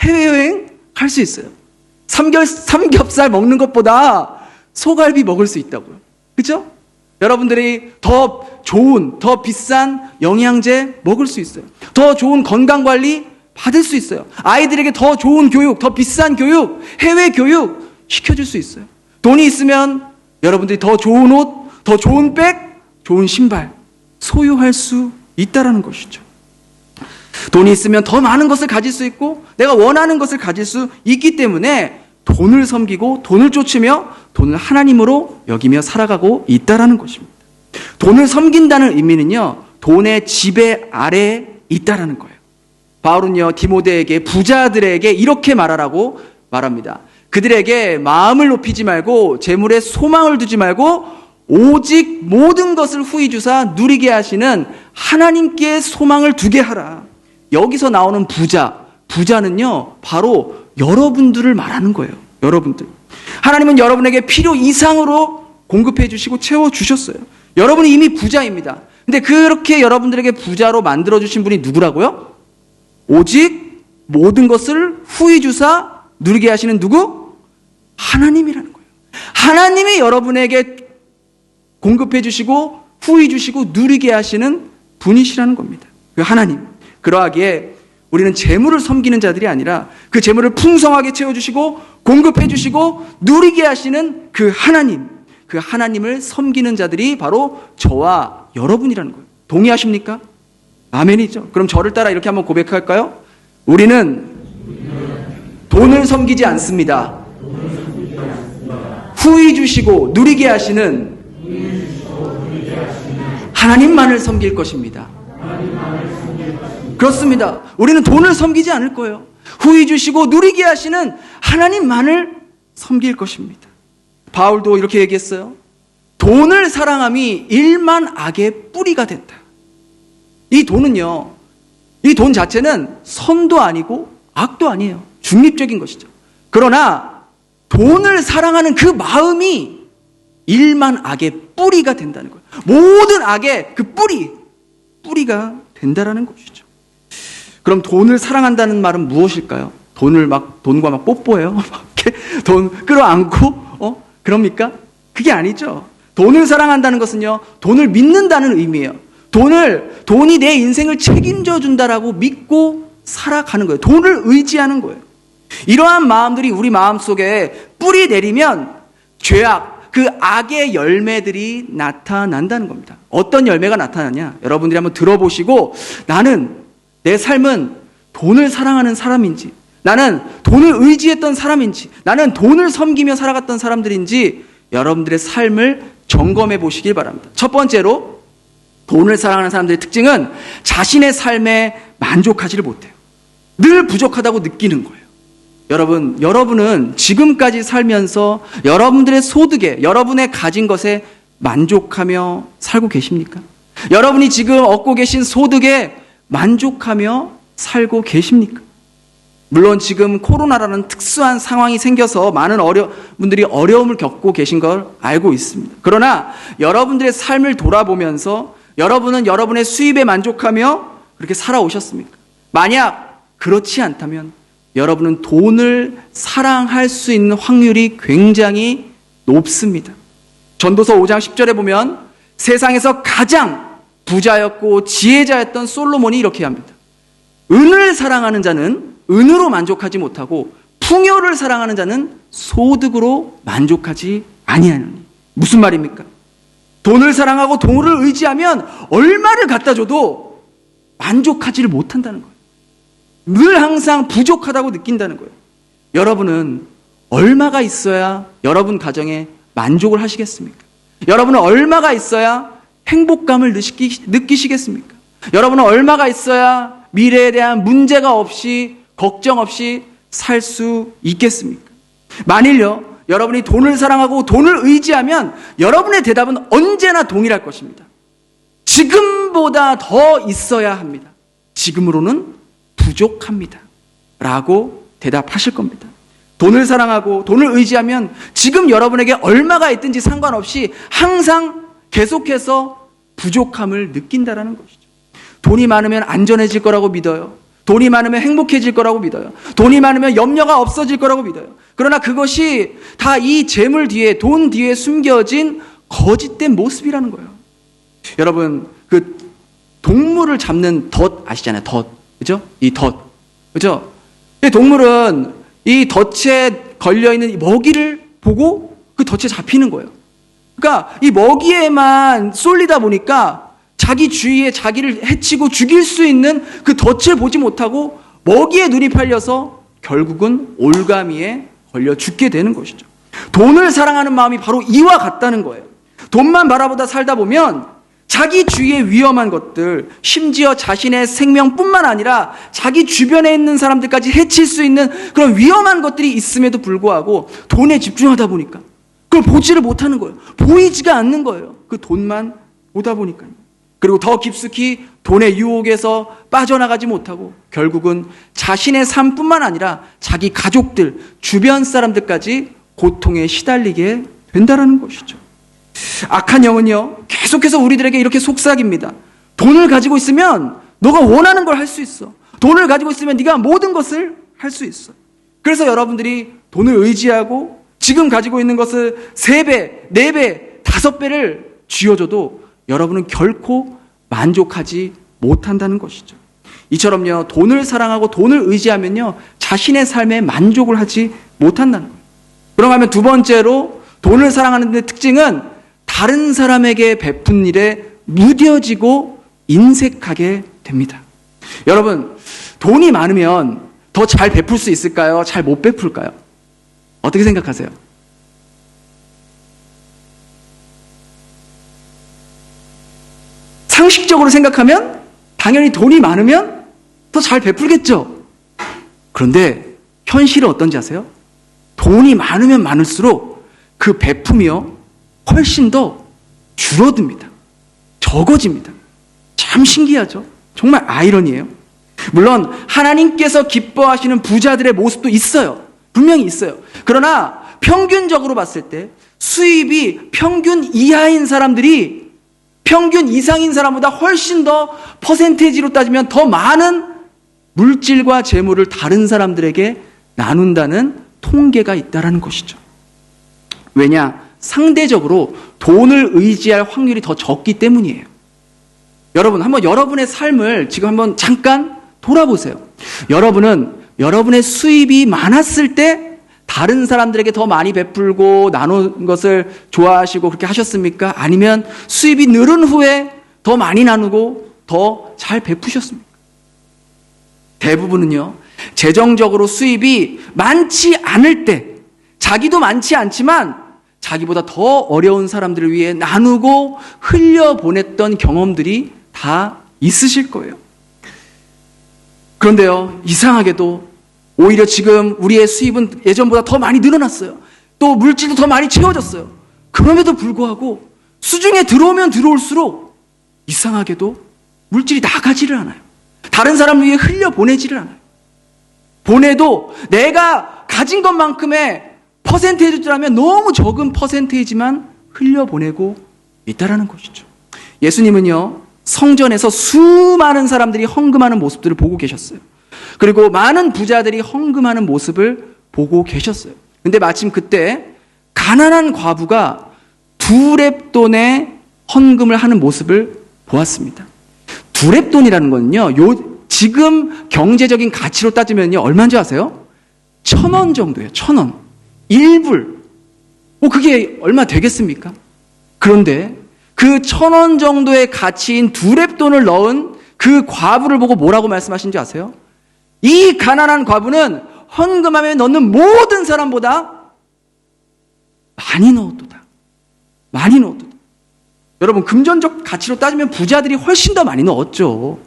해외여행 갈 수 있어요. 삼겹살 먹는 것보다 소갈비 먹을 수 있다고요. 그렇죠? 여러분들이 더 좋은, 더 비싼 영양제 먹을 수 있어요. 더 좋은 건강관리 받을 수 있어요. 아이들에게 더 좋은 교육, 더 비싼 교육, 해외 교육 시켜줄 수 있어요. 돈이 있으면 여러분들이 더 좋은 옷, 더 좋은 백, 좋은 신발 소유할 수 있다라는 것이죠. 돈이 있으면 더 많은 것을 가질 수 있고 내가 원하는 것을 가질 수 있기 때문에 돈을 섬기고 돈을 쫓으며 돈을 하나님으로 여기며 살아가고 있다라는 것입니다. 돈을 섬긴다는 의미는요, 돈의 지배 아래에 있다라는 거예요. 바울은요, 디모데에게, 부자들에게 이렇게 말하라고 말합니다. 그들에게 마음을 높이지 말고 재물에 소망을 두지 말고 오직 모든 것을 후히 주사 누리게 하시는 하나님께 소망을 두게 하라. 여기서 나오는 부자는요, 바로 여러분들을 말하는 거예요. 여러분들. 하나님은 여러분에게 필요 이상으로 공급해 주시고 채워 주셨어요. 여러분이 이미 부자입니다. 근데 그렇게 여러분들에게 부자로 만들어 주신 분이 누구라고요? 오직 모든 것을 후히 주사 누리게 하시는 누구? 하나님이라는 거예요. 하나님이 여러분에게 공급해 주시고 후히 주시고 누리게 하시는 분이시라는 겁니다. 그 하나님. 그러하기에 우리는 재물을 섬기는 자들이 아니라 그 재물을 풍성하게 채워주시고 공급해 주시고 누리게 하시는 그 하나님, 그 하나님을 섬기는 자들이 바로 저와 여러분이라는 거예요. 동의하십니까? 아멘이죠. 그럼 저를 따라 이렇게 한번 고백할까요? 우리는 돈을 섬기지 않습니다. 후히 주시고 누리게 하시는 하나님만을 섬길 것입니다. 그렇습니다. 우리는 돈을 섬기지 않을 거예요. 후히 주시고 누리게 하시는 하나님만을 섬길 것입니다. 바울도 이렇게 얘기했어요. 돈을 사랑함이 일만 악의 뿌리가 된다. 이 돈은요, 이 돈 자체는 선도 아니고 악도 아니에요. 중립적인 것이죠. 그러나 돈을 사랑하는 그 마음이 일만 악의 뿌리가 된다는 거예요. 모든 악의 그 뿌리가 된다라는 것이죠. 그럼 돈을 사랑한다는 말은 무엇일까요? 돈과 막 뽀뽀해요? 막 이렇게 돈 끌어안고, 그럽니까? 그게 아니죠. 돈을 사랑한다는 것은요, 돈을 믿는다는 의미예요. 돈이 내 인생을 책임져 준다라고 믿고 살아가는 거예요. 돈을 의지하는 거예요. 이러한 마음들이 우리 마음 속에 뿌리 내리면 죄악, 그 악의 열매들이 나타난다는 겁니다. 어떤 열매가 나타나냐? 여러분들이 한번 들어보시고 내 삶은 돈을 사랑하는 사람인지, 나는 돈을 의지했던 사람인지, 나는 돈을 섬기며 살아갔던 사람들인지 여러분들의 삶을 점검해 보시길 바랍니다. 첫 번째로 돈을 사랑하는 사람들의 특징은 자신의 삶에 만족하지를 못해요. 늘 부족하다고 느끼는 거예요. 여러분은 지금까지 살면서 여러분들의 소득에, 여러분의 가진 것에 만족하며 살고 계십니까? 여러분이 지금 얻고 계신 소득에 만족하며 살고 계십니까? 물론 지금 코로나라는 특수한 상황이 생겨서 많은 분들이 어려움을 겪고 계신 걸 알고 있습니다. 그러나 여러분들의 삶을 돌아보면서 여러분은 여러분의 수입에 만족하며 그렇게 살아오셨습니까? 만약 그렇지 않다면 여러분은 돈을 사랑할 수 있는 확률이 굉장히 높습니다. 전도서 5장 10절에 보면 세상에서 가장 부자였고 지혜자였던 솔로몬이 이렇게 합니다. 은을 사랑하는 자는 은으로 만족하지 못하고 풍요를 사랑하는 자는 소득으로 만족하지 아니하느니. 무슨 말입니까? 돈을 사랑하고 돈을 의지하면 얼마를 갖다 줘도 만족하지를 못한다는 거예요. 늘 항상 부족하다고 느낀다는 거예요. 여러분은 얼마가 있어야 여러분 가정에 만족을 하시겠습니까? 여러분은 얼마가 있어야 행복감을 느끼시겠습니까? 여러분은 얼마가 있어야 미래에 대한 문제가 없이 걱정 없이 살 수 있겠습니까? 만일요, 여러분이 돈을 사랑하고 돈을 의지하면 여러분의 대답은 언제나 동일할 것입니다. 지금보다 더 있어야 합니다. 지금으로는 부족합니다. 라고 대답하실 겁니다. 돈을 사랑하고 돈을 의지하면 지금 여러분에게 얼마가 있든지 상관없이 항상 계속해서 부족함을 느낀다라는 것이죠. 돈이 많으면 안전해질 거라고 믿어요. 돈이 많으면 행복해질 거라고 믿어요. 돈이 많으면 염려가 없어질 거라고 믿어요. 그러나 그것이 다 이 재물 뒤에, 돈 뒤에 숨겨진 거짓된 모습이라는 거예요. 여러분, 그 동물을 잡는 덫 아시잖아요. 덫. 그죠? 이 덫. 그죠? 이 동물은 이 덫에 걸려있는 이 먹이를 보고 그 덫에 잡히는 거예요. 그러니까 이 먹이에만 쏠리다 보니까 자기 주위에 자기를 해치고 죽일 수 있는 그 덫을 보지 못하고 먹이에 눈이 팔려서 결국은 올가미에 걸려 죽게 되는 것이죠. 돈을 사랑하는 마음이 바로 이와 같다는 거예요. 돈만 바라보다 살다 보면 자기 주위의 위험한 것들, 심지어 자신의 생명뿐만 아니라 자기 주변에 있는 사람들까지 해칠 수 있는 그런 위험한 것들이 있음에도 불구하고 돈에 집중하다 보니까 그걸 보지를 못하는 거예요. 보이지가 않는 거예요. 그 돈만 보다 보니까요. 그리고 더 깊숙이 돈의 유혹에서 빠져나가지 못하고 결국은 자신의 삶뿐만 아니라 자기 가족들, 주변 사람들까지 고통에 시달리게 된다는 것이죠. 악한 영은요, 계속해서 우리들에게 이렇게 속삭입니다. 돈을 가지고 있으면 너가 원하는 걸 할 수 있어. 돈을 가지고 있으면 네가 모든 것을 할 수 있어. 그래서 여러분들이 돈을 의지하고 지금 가지고 있는 것을 3배, 4배, 5배를 쥐어줘도 여러분은 결코 만족하지 못한다는 것이죠. 이처럼요, 돈을 사랑하고 돈을 의지하면요, 자신의 삶에 만족을 하지 못한다는 거예요. 그러면 두 번째로 돈을 사랑하는 데 특징은 다른 사람에게 베푼 일에 무뎌지고 인색하게 됩니다. 여러분, 돈이 많으면 더 잘 베풀 수 있을까요? 잘 못 베풀까요? 어떻게 생각하세요? 상식적으로 생각하면 당연히 돈이 많으면 더 잘 베풀겠죠. 그런데 현실은 어떤지 아세요? 돈이 많으면 많을수록 그 베품이요, 훨씬 더 줄어듭니다. 적어집니다. 참 신기하죠? 정말 아이러니예요. 물론 하나님께서 기뻐하시는 부자들의 모습도 있어요. 분명히 있어요. 그러나 평균적으로 봤을 때 수입이 평균 이하인 사람들이 평균 이상인 사람보다 훨씬 더 퍼센테이지로 따지면 더 많은 물질과 재물을 다른 사람들에게 나눈다는 통계가 있다는 것이죠. 왜냐? 상대적으로 돈을 의지할 확률이 더 적기 때문이에요. 여러분, 한번 여러분의 삶을 지금 한번 잠깐 돌아보세요. 여러분은 여러분의 수입이 많았을 때 다른 사람들에게 더 많이 베풀고 나눈 것을 좋아하시고 그렇게 하셨습니까? 아니면 수입이 늘은 후에 더 많이 나누고 더 잘 베푸셨습니까? 대부분은요, 재정적으로 수입이 많지 않을 때, 자기도 많지 않지만 자기보다 더 어려운 사람들을 위해 나누고 흘려보냈던 경험들이 다 있으실 거예요. 그런데요, 이상하게도 오히려 지금 우리의 수입은 예전보다 더 많이 늘어났어요. 또 물질도 더 많이 채워졌어요. 그럼에도 불구하고 수중에 들어오면 들어올수록 이상하게도 물질이 나가지를 않아요. 다른 사람 위해 흘려보내지를 않아요. 보내도 내가 가진 것만큼의 퍼센테이지라면 너무 적은 퍼센테이지만 흘려보내고 있다라는 것이죠. 예수님은요, 성전에서 수많은 사람들이 헌금하는 모습들을 보고 계셨어요. 그리고 많은 부자들이 헌금하는 모습을 보고 계셨어요. 근데 마침 그때 가난한 과부가 2렙돈의 헌금을 하는 모습을 보았습니다. 2렙돈이라는 건요, 지금 경제적인 가치로 따지면요, 얼마인지 아세요? 1,000원 정도예요. 1,000원. 1불. 그게 얼마 되겠습니까? 그런데 그 1,000원 정도의 가치인 2렙돈을 넣은 그 과부를 보고 뭐라고 말씀하신지 아세요? 이 가난한 과부는 헌금함에 넣는 모든 사람보다 많이 넣었도다. 많이 넣었도다. 여러분, 금전적 가치로 따지면 부자들이 훨씬 더 많이 넣었죠.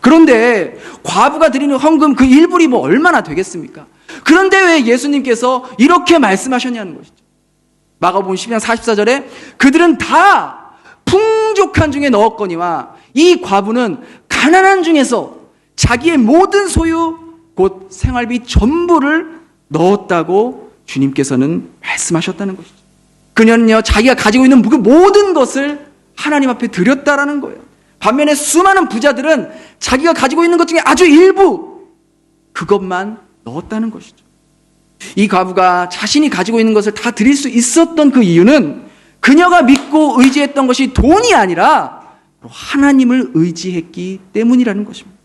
그런데 과부가 드리는 헌금 그 1불이 뭐 얼마나 되겠습니까? 그런데 왜 예수님께서 이렇게 말씀하셨냐는 것이죠. 마가복음 12장 44절에 그들은 다 풍족한 중에 넣었거니와 이 과부는 가난한 중에서 자기의 모든 소유 곧 생활비 전부를 넣었다고 주님께서는 말씀하셨다는 것이죠. 그녀는요, 자기가 가지고 있는 그 모든 것을 하나님 앞에 드렸다라는 거예요. 반면에 수많은 부자들은 자기가 가지고 있는 것 중에 아주 일부 그것만 넣었다는 것이죠. 이 과부가 자신이 가지고 있는 것을 다 드릴 수 있었던 그 이유는 그녀가 믿고 의지했던 것이 돈이 아니라 하나님을 의지했기 때문이라는 것입니다.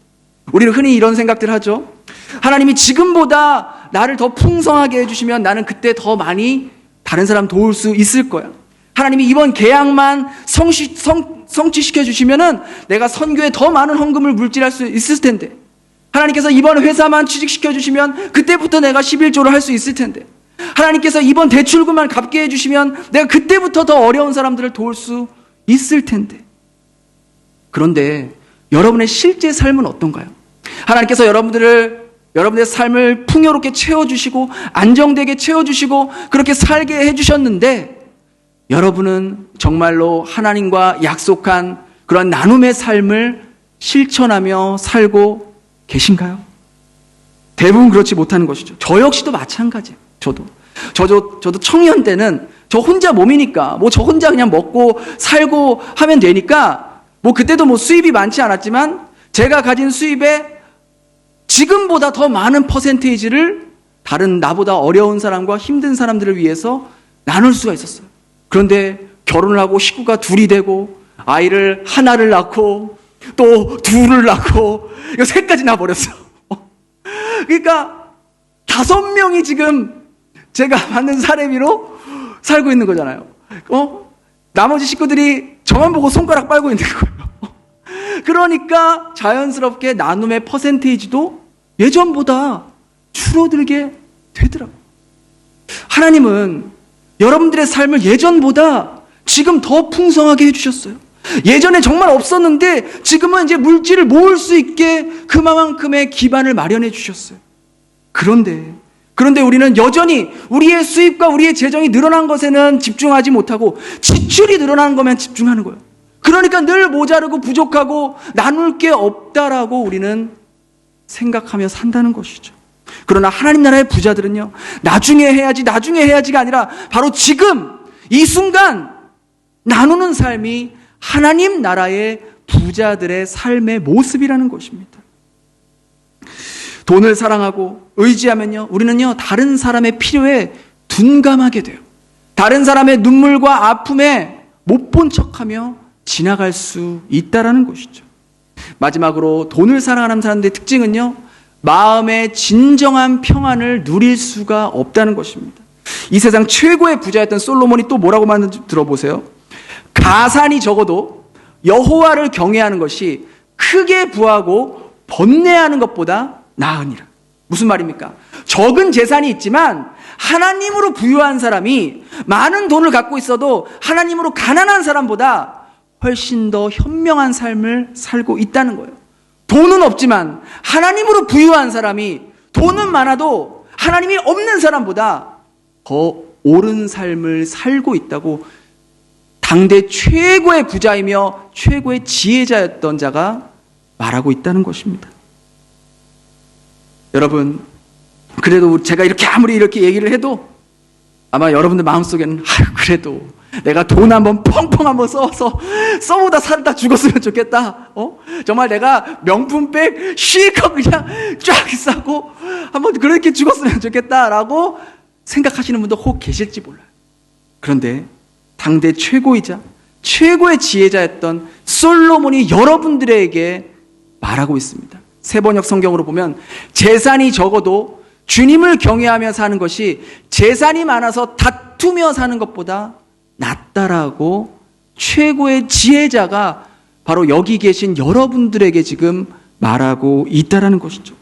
우리는 흔히 이런 생각들 하죠. 하나님이 지금보다 나를 더 풍성하게 해주시면 나는 그때 더 많이 다른 사람 도울 수 있을 거야. 하나님이 이번 계약만 성취시켜 주시면은 내가 선교에 더 많은 헌금을 물질할 수 있을 텐데, 하나님께서 이번 회사만 취직시켜 주시면 그때부터 내가 11조를 할 수 있을 텐데, 하나님께서 이번 대출금만 갚게 해주시면 내가 그때부터 더 어려운 사람들을 도울 수 있을 텐데. 그런데 여러분의 실제 삶은 어떤가요? 하나님께서 여러분의 삶을 풍요롭게 채워주시고 안정되게 채워주시고 그렇게 살게 해주셨는데 여러분은 정말로 하나님과 약속한 그런 나눔의 삶을 실천하며 살고 계신가요? 대부분 그렇지 못하는 것이죠. 저 역시도 마찬가지예요. 저도 청년 때는 저 혼자 몸이니까 저 혼자 그냥 먹고 살고 하면 되니까 그때도 수입이 많지 않았지만 제가 가진 수입의 지금보다 더 많은 퍼센테이지를 다른 나보다 어려운 사람과 힘든 사람들을 위해서 나눌 수가 있었어요. 그런데 결혼을 하고 식구가 둘이 되고 아이를 하나를 낳고 또 둘을 낳고 이거 3까지 낳아버렸어. 그러니까 5명이 지금 제가 받는 사례비로 살고 있는 거잖아요. 나머지 식구들이 저만 보고 손가락 빨고 있는 거예요. 그러니까 자연스럽게 나눔의 퍼센테이지도 예전보다 줄어들게 되더라고요. 하나님은 여러분들의 삶을 예전보다 지금 더 풍성하게 해주셨어요. 예전에 정말 없었는데 지금은 이제 물질을 모을 수 있게 그만큼의 기반을 마련해 주셨어요. 그런데 우리는 여전히 우리의 수입과 우리의 재정이 늘어난 것에는 집중하지 못하고 지출이 늘어나는 것만 집중하는 거예요. 그러니까 늘 모자르고 부족하고 나눌 게 없다라고 우리는 생각하며 산다는 것이죠. 그러나 하나님 나라의 부자들은요, 나중에 해야지가 아니라 바로 지금 이 순간 나누는 삶이 하나님 나라의 부자들의 삶의 모습이라는 것입니다. 돈을 사랑하고 의지하면요, 우리는요, 다른 사람의 필요에 둔감하게 돼요. 다른 사람의 눈물과 아픔에 못 본 척하며 지나갈 수 있다라는 것이죠. 마지막으로 돈을 사랑하는 사람들의 특징은요, 마음의 진정한 평안을 누릴 수가 없다는 것입니다. 이 세상 최고의 부자였던 솔로몬이 또 뭐라고 말하는지 들어보세요. 가산이 적어도 여호와를 경외하는 것이 크게 부하고 번뇌하는 것보다 나으니라. 무슨 말입니까? 적은 재산이 있지만 하나님으로 부유한 사람이 많은 돈을 갖고 있어도 하나님으로 가난한 사람보다 훨씬 더 현명한 삶을 살고 있다는 거예요. 돈은 없지만 하나님으로 부유한 사람이 돈은 많아도 하나님이 없는 사람보다 더 옳은 삶을 살고 있다고 당대 최고의 부자이며 최고의 지혜자였던 자가 말하고 있다는 것입니다. 여러분, 그래도 제가 아무리 이렇게 얘기를 해도 아마 여러분들 마음속에는 그래도 내가 돈 한번 펑펑 한번 써보다 살다 죽었으면 좋겠다. 정말 내가 명품백 실컷 그냥 쫙 싸고 한번 그렇게 죽었으면 좋겠다라고 생각하시는 분도 혹 계실지 몰라요. 그런데 당대 최고이자 최고의 지혜자였던 솔로몬이 여러분들에게 말하고 있습니다. 세번역 성경으로 보면 재산이 적어도 주님을 경외하며 사는 것이 재산이 많아서 다투며 사는 것보다 낫다라고 최고의 지혜자가 바로 여기 계신 여러분들에게 지금 말하고 있다라는 것이죠.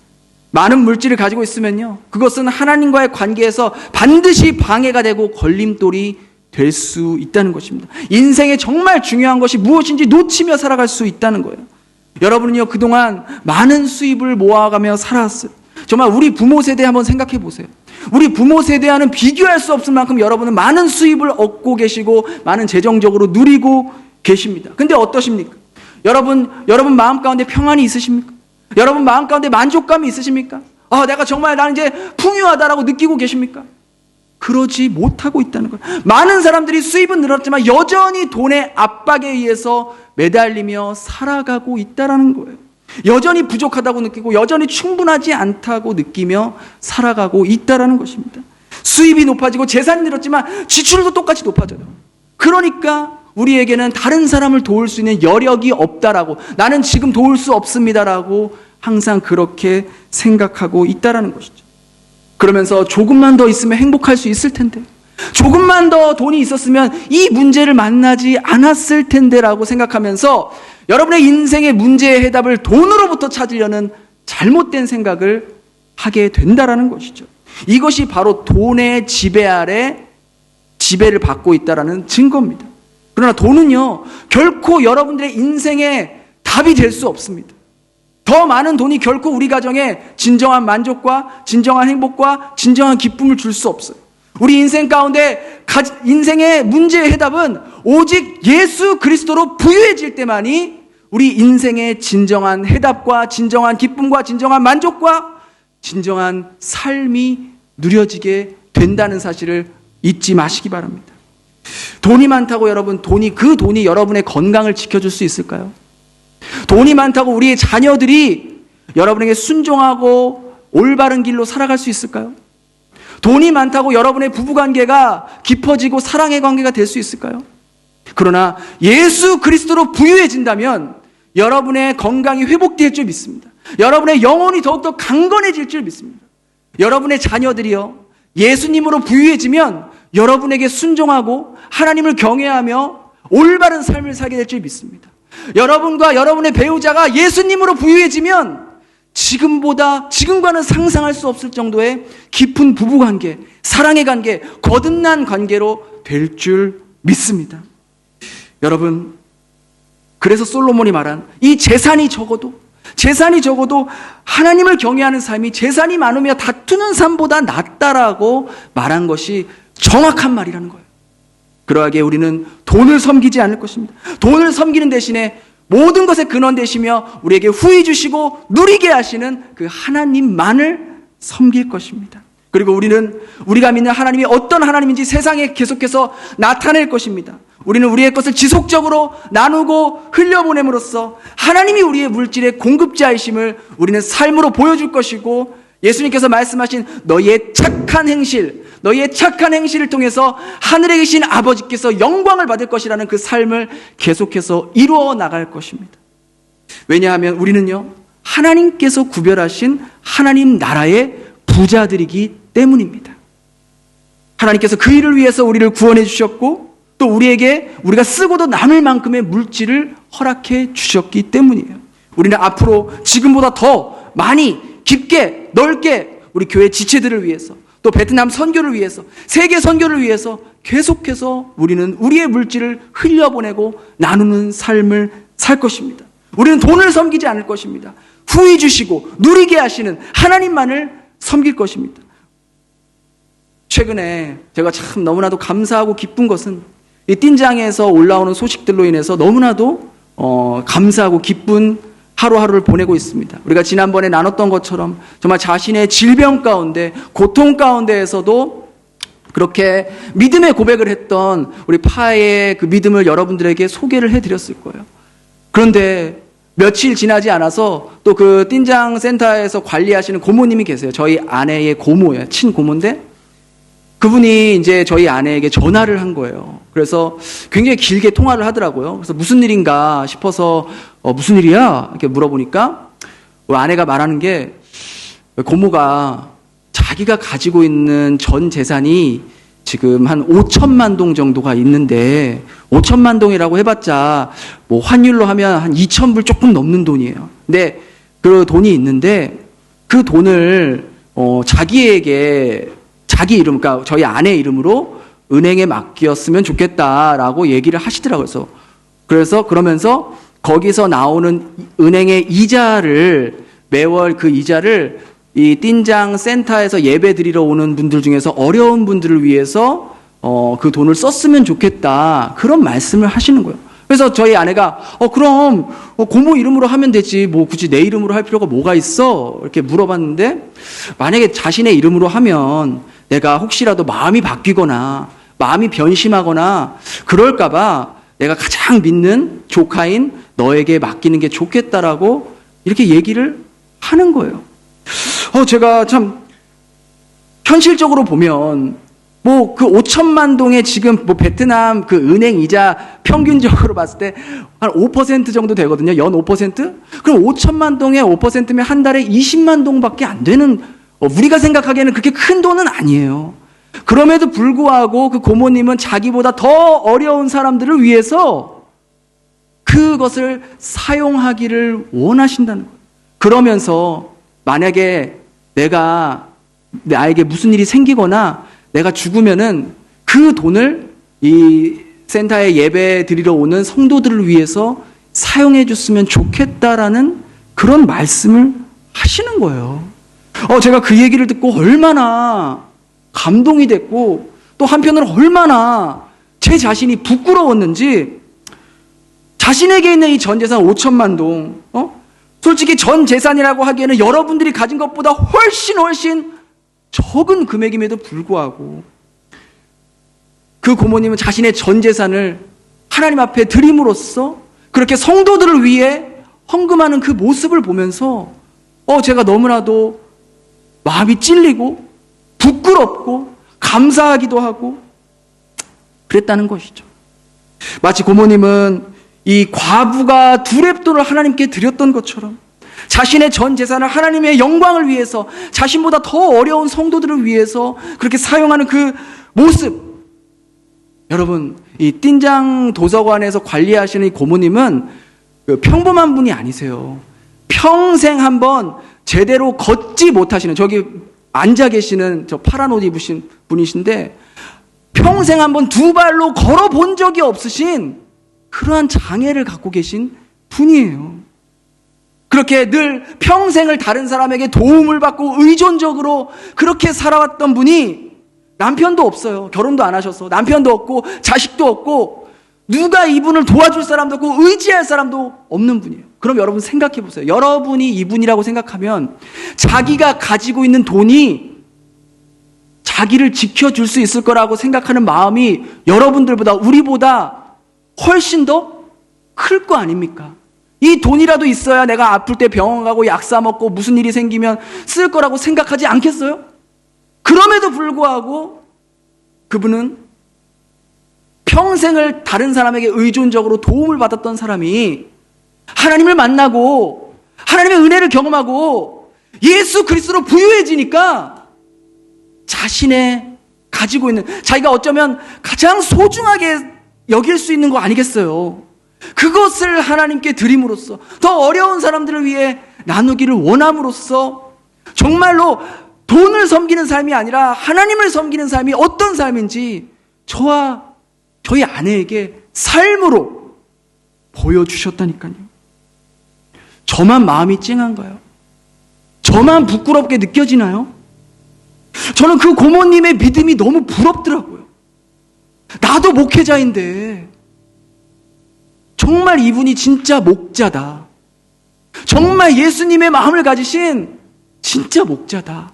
많은 물질을 가지고 있으면요, 그것은 하나님과의 관계에서 반드시 방해가 되고 걸림돌이 될 수 있다는 것입니다. 인생에 정말 중요한 것이 무엇인지 놓치며 살아갈 수 있다는 거예요. 여러분은요, 그동안 많은 수입을 모아가며 살아왔어요. 정말 우리 부모 세대 한번 생각해 보세요. 우리 부모 세대와는 비교할 수 없을 만큼 여러분은 많은 수입을 얻고 계시고 많은 재정적으로 누리고 계십니다. 근데 어떠십니까? 여러분 마음 가운데 평안이 있으십니까? 여러분 마음 가운데 만족감이 있으십니까? 내가 정말 나는 이제 풍요하다라고 느끼고 계십니까? 그러지 못하고 있다는 거예요. 많은 사람들이 수입은 늘었지만 여전히 돈의 압박에 의해서 매달리며 살아가고 있다는 거예요. 여전히 부족하다고 느끼고 여전히 충분하지 않다고 느끼며 살아가고 있다는 것입니다. 수입이 높아지고 재산이 늘었지만 지출도 똑같이 높아져요. 그러니까 우리에게는 다른 사람을 도울 수 있는 여력이 없다라고, 나는 지금 도울 수 없습니다라고 항상 그렇게 생각하고 있다는 것이죠. 그러면서 조금만 더 있으면 행복할 수 있을 텐데, 조금만 더 돈이 있었으면 이 문제를 만나지 않았을 텐데라고 생각하면서 여러분의 인생의 문제의 해답을 돈으로부터 찾으려는 잘못된 생각을 하게 된다라는 것이죠. 이것이 바로 돈의 지배 아래 지배를 받고 있다는 증거입니다. 그러나 돈은요, 결코 여러분들의 인생의 답이 될 수 없습니다. 더 많은 돈이 결코 우리 가정에 진정한 만족과 진정한 행복과 진정한 기쁨을 줄 수 없어요. 우리 인생 가운데 인생의 문제의 해답은 오직 예수 그리스도로 부유해질 때만이 우리 인생의 진정한 해답과 진정한 기쁨과 진정한 만족과 진정한 삶이 누려지게 된다는 사실을 잊지 마시기 바랍니다. 돈이 많다고 여러분, 그 돈이 여러분의 건강을 지켜줄 수 있을까요? 돈이 많다고 우리의 자녀들이 여러분에게 순종하고 올바른 길로 살아갈 수 있을까요? 돈이 많다고 여러분의 부부관계가 깊어지고 사랑의 관계가 될 수 있을까요? 그러나 예수 그리스도로 부유해진다면 여러분의 건강이 회복될 줄 믿습니다. 여러분의 영혼이 더욱더 강건해질 줄 믿습니다. 여러분의 자녀들이요, 예수님으로 부유해지면 여러분에게 순종하고 하나님을 경외하며 올바른 삶을 살게 될 줄 믿습니다. 여러분과 여러분의 배우자가 예수님으로 부유해지면 지금과는 상상할 수 없을 정도의 깊은 부부관계, 사랑의 관계, 거듭난 관계로 될 줄 믿습니다. 여러분, 그래서 솔로몬이 말한 이 재산이 적어도 하나님을 경외하는 삶이 재산이 많으며 다투는 삶보다 낫다라고 말한 것이 정확한 말이라는 거예요. 그러하기에 우리는 돈을 섬기지 않을 것입니다. 돈을 섬기는 대신에 모든 것의 근원 되시며 우리에게 후히 주시고 누리게 하시는 그 하나님만을 섬길 것입니다. 그리고 우리가 믿는 하나님이 어떤 하나님인지 세상에 계속해서 나타낼 것입니다. 우리는 우리의 것을 지속적으로 나누고 흘려보냄으로써 하나님이 우리의 물질의 공급자이심을 우리는 삶으로 보여줄 것이고, 예수님께서 말씀하신 너희의 착한 행실을 통해서 하늘에 계신 아버지께서 영광을 받을 것이라는 그 삶을 계속해서 이루어 나갈 것입니다. 왜냐하면 우리는요, 하나님께서 구별하신 하나님 나라의 부자들이기 때문입니다. 하나님께서 그 일을 위해서 우리를 구원해 주셨고, 또 우리가 쓰고도 남을 만큼의 물질을 허락해 주셨기 때문이에요. 우리는 앞으로 지금보다 더 많이 깊게 넓게 우리 교회 지체들을 위해서, 또 베트남 선교를 위해서, 세계 선교를 위해서 계속해서 우리는 우리의 물질을 흘려보내고 나누는 삶을 살 것입니다. 우리는 돈을 섬기지 않을 것입니다. 후히 주시고 누리게 하시는 하나님만을 섬길 것입니다. 최근에 제가 참 너무나도 감사하고 기쁜 것은 이 띵장에서 올라오는 소식들로 인해서 너무나도 감사하고 기쁜 하루하루를 보내고 있습니다. 우리가 지난번에 나눴던 것처럼 정말 자신의 질병 가운데, 고통 가운데에서도 그렇게 믿음의 고백을 했던 우리 파의 그 믿음을 여러분들에게 소개를 해드렸을 거예요. 그런데 며칠 지나지 않아서 또 그 띵장 센터에서 관리하시는 고모님이 계세요. 저희 아내의 고모예요. 친고모인데 그분이 이제 저희 아내에게 전화를 한 거예요. 그래서 굉장히 길게 통화를 하더라고요. 그래서 무슨 일인가 싶어서 무슨 일이야? 이렇게 물어보니까 아내가 말하는 게, 고모가 자기가 가지고 있는 전 재산이 지금 한 5천만 동 정도가 있는데, 5천만 동이라고 해봤자 뭐 환율로 하면 한 2,000불 조금 넘는 돈이에요. 근데 그 돈이 있는데 그 돈을 자기 이름, 그러니까 저희 아내 이름으로 은행에 맡겼으면 좋겠다라고 얘기를 하시더라고요. 그래서 그러면서 거기서 나오는 은행의 이자를, 매월 그 이자를 이 띵장 센터에서 예배 드리러 오는 분들 중에서 어려운 분들을 위해서 그 돈을 썼으면 좋겠다, 그런 말씀을 하시는 거예요. 그래서 저희 아내가 그럼 고모 이름으로 하면 되지, 뭐 굳이 내 이름으로 할 필요가 뭐가 있어? 이렇게 물어봤는데, 만약에 자신의 이름으로 하면 내가 혹시라도 마음이 바뀌거나 마음이 변심하거나 그럴까봐 내가 가장 믿는 조카인 너에게 맡기는 게 좋겠다라고 이렇게 얘기를 하는 거예요. 제가 참 현실적으로 보면 뭐 그 5천만 동에 지금 뭐 베트남 그 은행 이자 평균적으로 봤을 때 한 5% 정도 되거든요. 연 5%? 그럼 5천만 동에 5%면 한 달에 20만 동밖에 안 되는, 우리가 생각하기에는 그렇게 큰 돈은 아니에요. 그럼에도 불구하고 그 고모님은 자기보다 더 어려운 사람들을 위해서 그것을 사용하기를 원하신다는 거예요. 그러면서 만약에 내가 나에게 무슨 일이 생기거나 내가 죽으면은 그 돈을 이 센터에 예배 드리러 오는 성도들을 위해서 사용해 줬으면 좋겠다라는 그런 말씀을 하시는 거예요. 제가 그 얘기를 듣고 얼마나 감동이 됐고 또 한편으로 얼마나 제 자신이 부끄러웠는지, 자신에게 있는 이 전 재산 5천만 동, 솔직히 전 재산이라고 하기에는 여러분들이 가진 것보다 훨씬 적은 금액임에도 불구하고 그 고모님은 자신의 전 재산을 하나님 앞에 드림으로써 그렇게 성도들을 위해 헌금하는 그 모습을 보면서 제가 너무나도 마음이 찔리고 부끄럽고 감사하기도 하고 그랬다는 것이죠. 마치 고모님은 이 과부가 두 렙돈을 하나님께 드렸던 것처럼 자신의 전 재산을 하나님의 영광을 위해서, 자신보다 더 어려운 성도들을 위해서 그렇게 사용하는 그 모습. 여러분, 이 띵장 도서관에서 관리하시는 이 고모님은 평범한 분이 아니세요. 평생 한번 제대로 걷지 못하시는, 저기 앉아 계시는 저 파란 옷 입으신 분이신데 평생 한번 두 발로 걸어본 적이 없으신 그러한 장애를 갖고 계신 분이에요. 그렇게 늘 평생을 다른 사람에게 도움을 받고 의존적으로 그렇게 살아왔던 분이 남편도 없어요. 결혼도 안 하셔서 남편도 없고 자식도 없고 누가 이분을 도와줄 사람도 없고 의지할 사람도 없는 분이에요. 그럼 여러분 생각해 보세요. 여러분이 이분이라고 생각하면 자기가 가지고 있는 돈이 자기를 지켜줄 수 있을 거라고 생각하는 마음이 여러분들보다, 우리보다 훨씬 더 클 거 아닙니까? 이 돈이라도 있어야 내가 아플 때 병원 가고 약 사 먹고 무슨 일이 생기면 쓸 거라고 생각하지 않겠어요? 그럼에도 불구하고 그분은 평생을 다른 사람에게 의존적으로 도움을 받았던 사람이 하나님을 만나고 하나님의 은혜를 경험하고 예수 그리스도로 부유해지니까 자신의 가지고 있는, 자기가 어쩌면 가장 소중하게 여길 수 있는 거 아니겠어요? 그것을 하나님께 드림으로써, 더 어려운 사람들을 위해 나누기를 원함으로써 정말로 돈을 섬기는 삶이 아니라 하나님을 섬기는 삶이 어떤 삶인지 저와 저희 아내에게 삶으로 보여주셨다니까요. 저만 마음이 찡한가요? 저만 부끄럽게 느껴지나요? 저는 그 고모님의 믿음이 너무 부럽더라고요. 나도 목회자인데 정말 이분이 진짜 목자다. 정말 예수님의 마음을 가지신 진짜 목자다.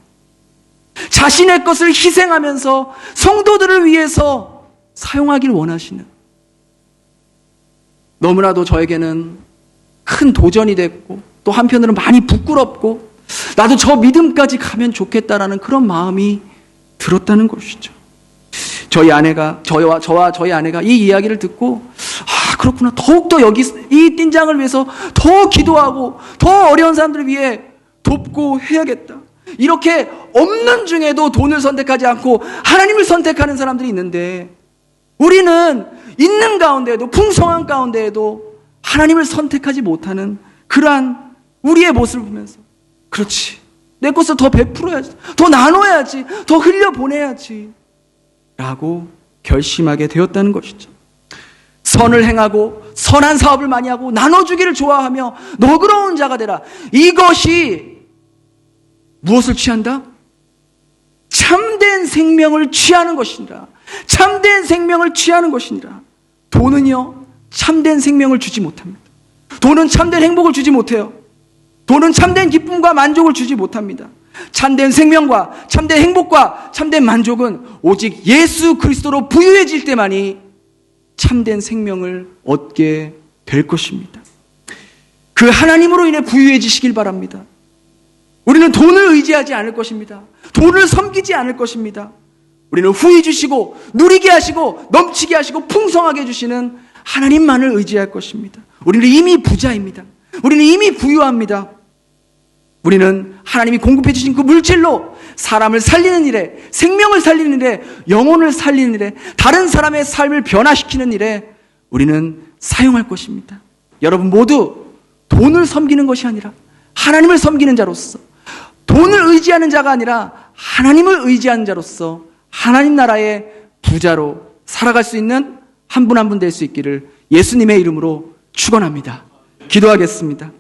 자신의 것을 희생하면서 성도들을 위해서 사용하길 원하시는, 너무나도 저에게는 큰 도전이 됐고 또 한편으로는 많이 부끄럽고 나도 저 믿음까지 가면 좋겠다라는 그런 마음이 들었다는 것이죠. 저와 저희 아내가 이 이야기를 듣고 그렇구나, 더욱더 여기 이 띵장을 위해서 더 기도하고 더 어려운 사람들을 위해 돕고 해야겠다. 이렇게 없는 중에도 돈을 선택하지 않고 하나님을 선택하는 사람들이 있는데, 우리는 있는 가운데에도, 풍성한 가운데에도 하나님을 선택하지 못하는 그러한 우리의 모습을 보면서, 그렇지, 내 것을 더 베풀어야지, 더 나눠야지, 더 흘려보내야지 라고 결심하게 되었다는 것이죠. 선을 행하고 선한 사업을 많이 하고 나눠주기를 좋아하며 너그러운 자가 되라. 이것이 무엇을 취한다? 참된 생명을 취하는 것이니라. 참된 생명을 취하는 것이니라. 돈은요, 참된 생명을 주지 못합니다. 돈은 참된 행복을 주지 못해요. 돈은 참된 기쁨과 만족을 주지 못합니다. 참된 생명과 참된 행복과 참된 만족은 오직 예수 그리스도로 부유해질 때만이 참된 생명을 얻게 될 것입니다. 그 하나님으로 인해 부유해지시길 바랍니다. 우리는 돈을 의지하지 않을 것입니다. 돈을 섬기지 않을 것입니다. 우리는 후히 주시고 누리게 하시고 넘치게 하시고 풍성하게 해주시는 하나님만을 의지할 것입니다. 우리는 이미 부자입니다. 우리는 이미 부유합니다. 우리는 하나님이 공급해 주신 그 물질로 사람을 살리는 일에, 생명을 살리는 일에, 영혼을 살리는 일에, 다른 사람의 삶을 변화시키는 일에 우리는 사용할 것입니다. 여러분 모두 돈을 섬기는 것이 아니라 하나님을 섬기는 자로서, 돈을 의지하는 자가 아니라 하나님을 의지한 자로서 하나님 나라의 부자로 살아갈 수 있는 한 분 한 분 될 수 있기를 예수님의 이름으로 축원합니다. 기도하겠습니다.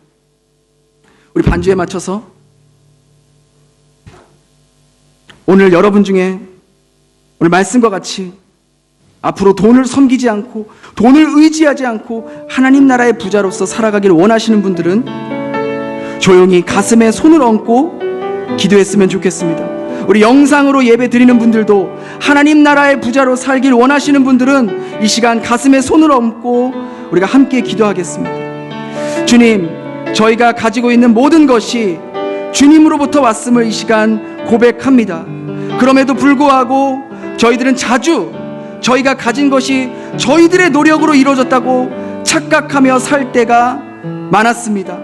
우리 반주에 맞춰서 오늘 여러분 중에 오늘 말씀과 같이 앞으로 돈을 섬기지 않고 돈을 의지하지 않고 하나님 나라의 부자로서 살아가기를 원하시는 분들은 조용히 가슴에 손을 얹고 기도했으면 좋겠습니다. 우리 영상으로 예배 드리는 분들도 하나님 나라의 부자로 살길 원하시는 분들은 이 시간 가슴에 손을 얹고 우리가 함께 기도하겠습니다. 주님, 저희가 가지고 있는 모든 것이 주님으로부터 왔음을 이 시간 고백합니다. 그럼에도 불구하고 저희들은 자주 저희가 가진 것이 저희들의 노력으로 이루어졌다고 착각하며 살 때가 많았습니다.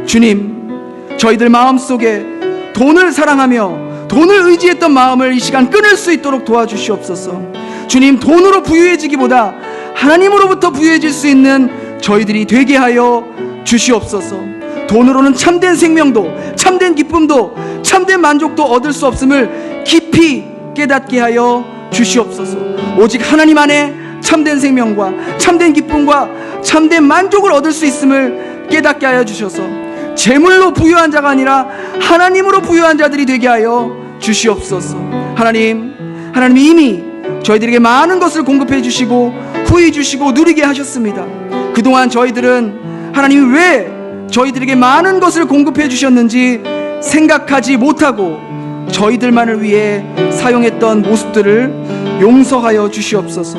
주님, 저희들 마음속에 돈을 사랑하며 돈을 의지했던 마음을 이 시간 끊을 수 있도록 도와주시옵소서. 주님, 돈으로 부유해지기보다 하나님으로부터 부유해질 수 있는 저희들이 되게 하여 주시옵소서. 돈으로는 참된 생명도, 참된 기쁨도, 참된 만족도 얻을 수 없음을 깊이 깨닫게 하여 주시옵소서. 오직 하나님 안에 참된 생명과 참된 기쁨과 참된 만족을 얻을 수 있음을 깨닫게 하여 주셔서 재물로 부유한 자가 아니라 하나님으로 부유한 자들이 되게 하여 주시옵소서. 하나님이 이미 저희들에게 많은 것을 공급해 주시고 후히 주시고 누리게 하셨습니다. 그동안 저희들은 하나님이 왜 저희들에게 많은 것을 공급해 주셨는지 생각하지 못하고 저희들만을 위해 사용했던 모습들을 용서하여 주시옵소서.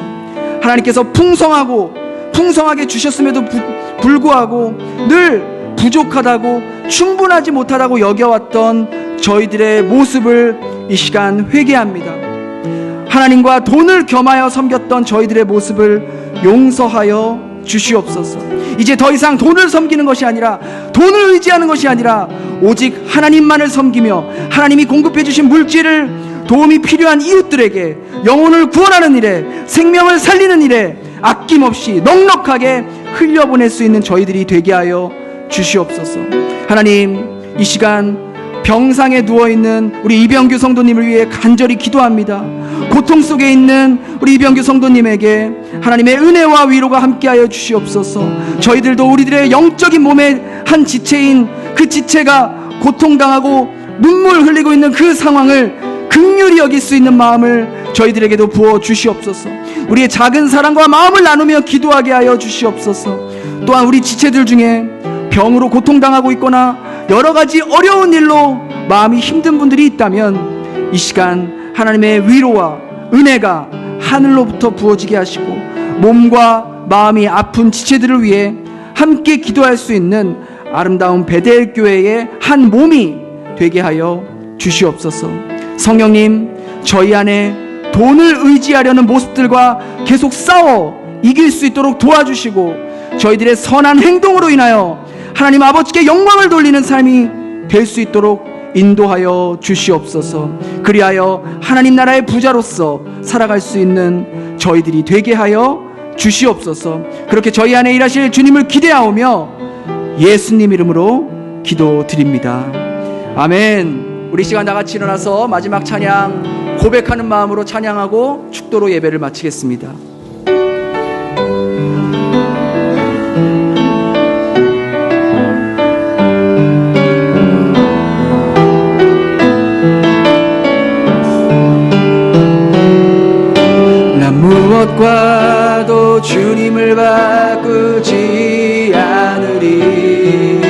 하나님께서 풍성하게 주셨음에도 불구하고 늘 부족하다고 충분하지 못하다고 여겨왔던 저희들의 모습을 이 시간 회개합니다. 하나님과 돈을 겸하여 섬겼던 저희들의 모습을 용서하여 주시옵소서. 이제 더 이상 돈을 섬기는 것이 아니라 돈을 의지하는 것이 아니라 오직 하나님만을 섬기며 하나님이 공급해 주신 물질을 도움이 필요한 이웃들에게 영혼을 구원하는 일에 생명을 살리는 일에 아낌없이 넉넉하게 흘려보낼 수 있는 저희들이 되게 하여 주시옵소서. 하나님, 이 시간 병상에 누워있는 우리 이병규 성도님을 위해 간절히 기도합니다. 고통 속에 있는 우리 이병규 성도님에게 하나님의 은혜와 위로가 함께하여 주시옵소서. 저희들도 우리들의 영적인 몸의 한 지체인 그 지체가 고통당하고 눈물 흘리고 있는 그 상황을 긍휼히 여길 수 있는 마음을 저희들에게도 부어 주시옵소서. 우리의 작은 사랑과 마음을 나누며 기도하게 하여 주시옵소서. 또한 우리 지체들 중에 병으로 고통당하고 있거나 여러 가지 어려운 일로 마음이 힘든 분들이 있다면 이 시간 하나님의 위로와 은혜가 하늘로부터 부어지게 하시고 몸과 마음이 아픈 지체들을 위해 함께 기도할 수 있는 아름다운 베델 교회의 한 몸이 되게 하여 주시옵소서. 성령님, 저희 안에 돈을 의지하려는 모습들과 계속 싸워 이길 수 있도록 도와주시고 저희들의 선한 행동으로 인하여 하나님 아버지께 영광을 돌리는 삶이 될 수 있도록 인도하여 주시옵소서. 그리하여 하나님 나라의 부자로서 살아갈 수 있는 저희들이 되게 하여 주시옵소서. 그렇게 저희 안에 일하실 주님을 기대하오며 예수님 이름으로 기도드립니다. 아멘. 우리 시간 다같이 일어나서 마지막 찬양 고백하는 마음으로 찬양하고 축도로 예배를 마치겠습니다. 무엇과도 주님을 바꾸지 않으리.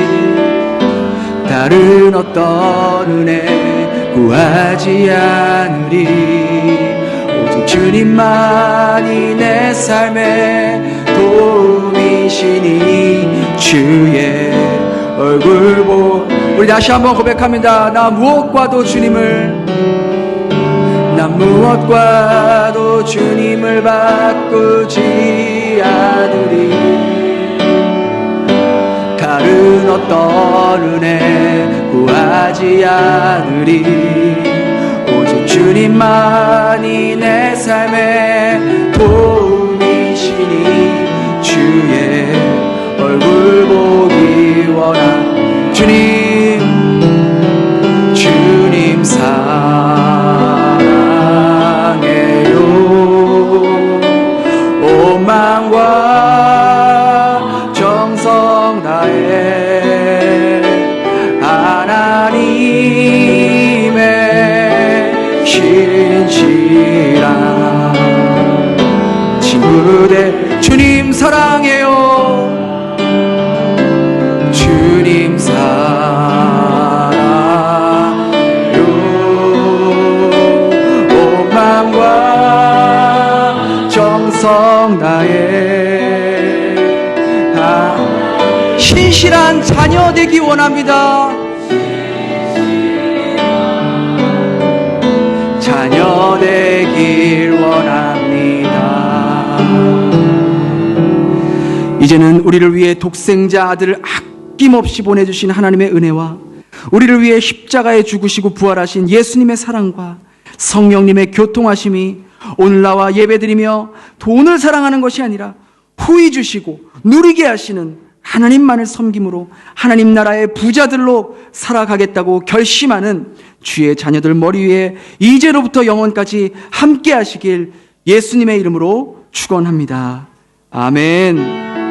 다른 어떤 은혜 구하지 않으리. 오직 주님만이 내 삶의 도움이시니 주의 얼굴 보. 우리 다시 한번 고백합니다. 난 무엇과도 주님을 바꾸지 않으리. 다른 어떤 은혜 구하지 않으리. 오직 주님만이 내 삶의 도움이시니 주의 얼굴 보기 원한 주님 사랑 신실한 자녀 되기 원합니다. 자녀 되길 원합니다. 이제는 우리를 위해 독생자 아들을 아낌없이 보내주신 하나님의 은혜와 우리를 위해 십자가에 죽으시고 부활하신 예수님의 사랑과 성령님의 교통하심이 오늘 나와 예배드리며 돈을 사랑하는 것이 아니라 후히 주시고 누리게 하시는 하나님만을 섬김으로 하나님 나라의 부자들로 살아가겠다고 결심하는 주의 자녀들 머리 위에 이제로부터 영원까지 함께 하시길 예수님의 이름으로 축원합니다. 아멘.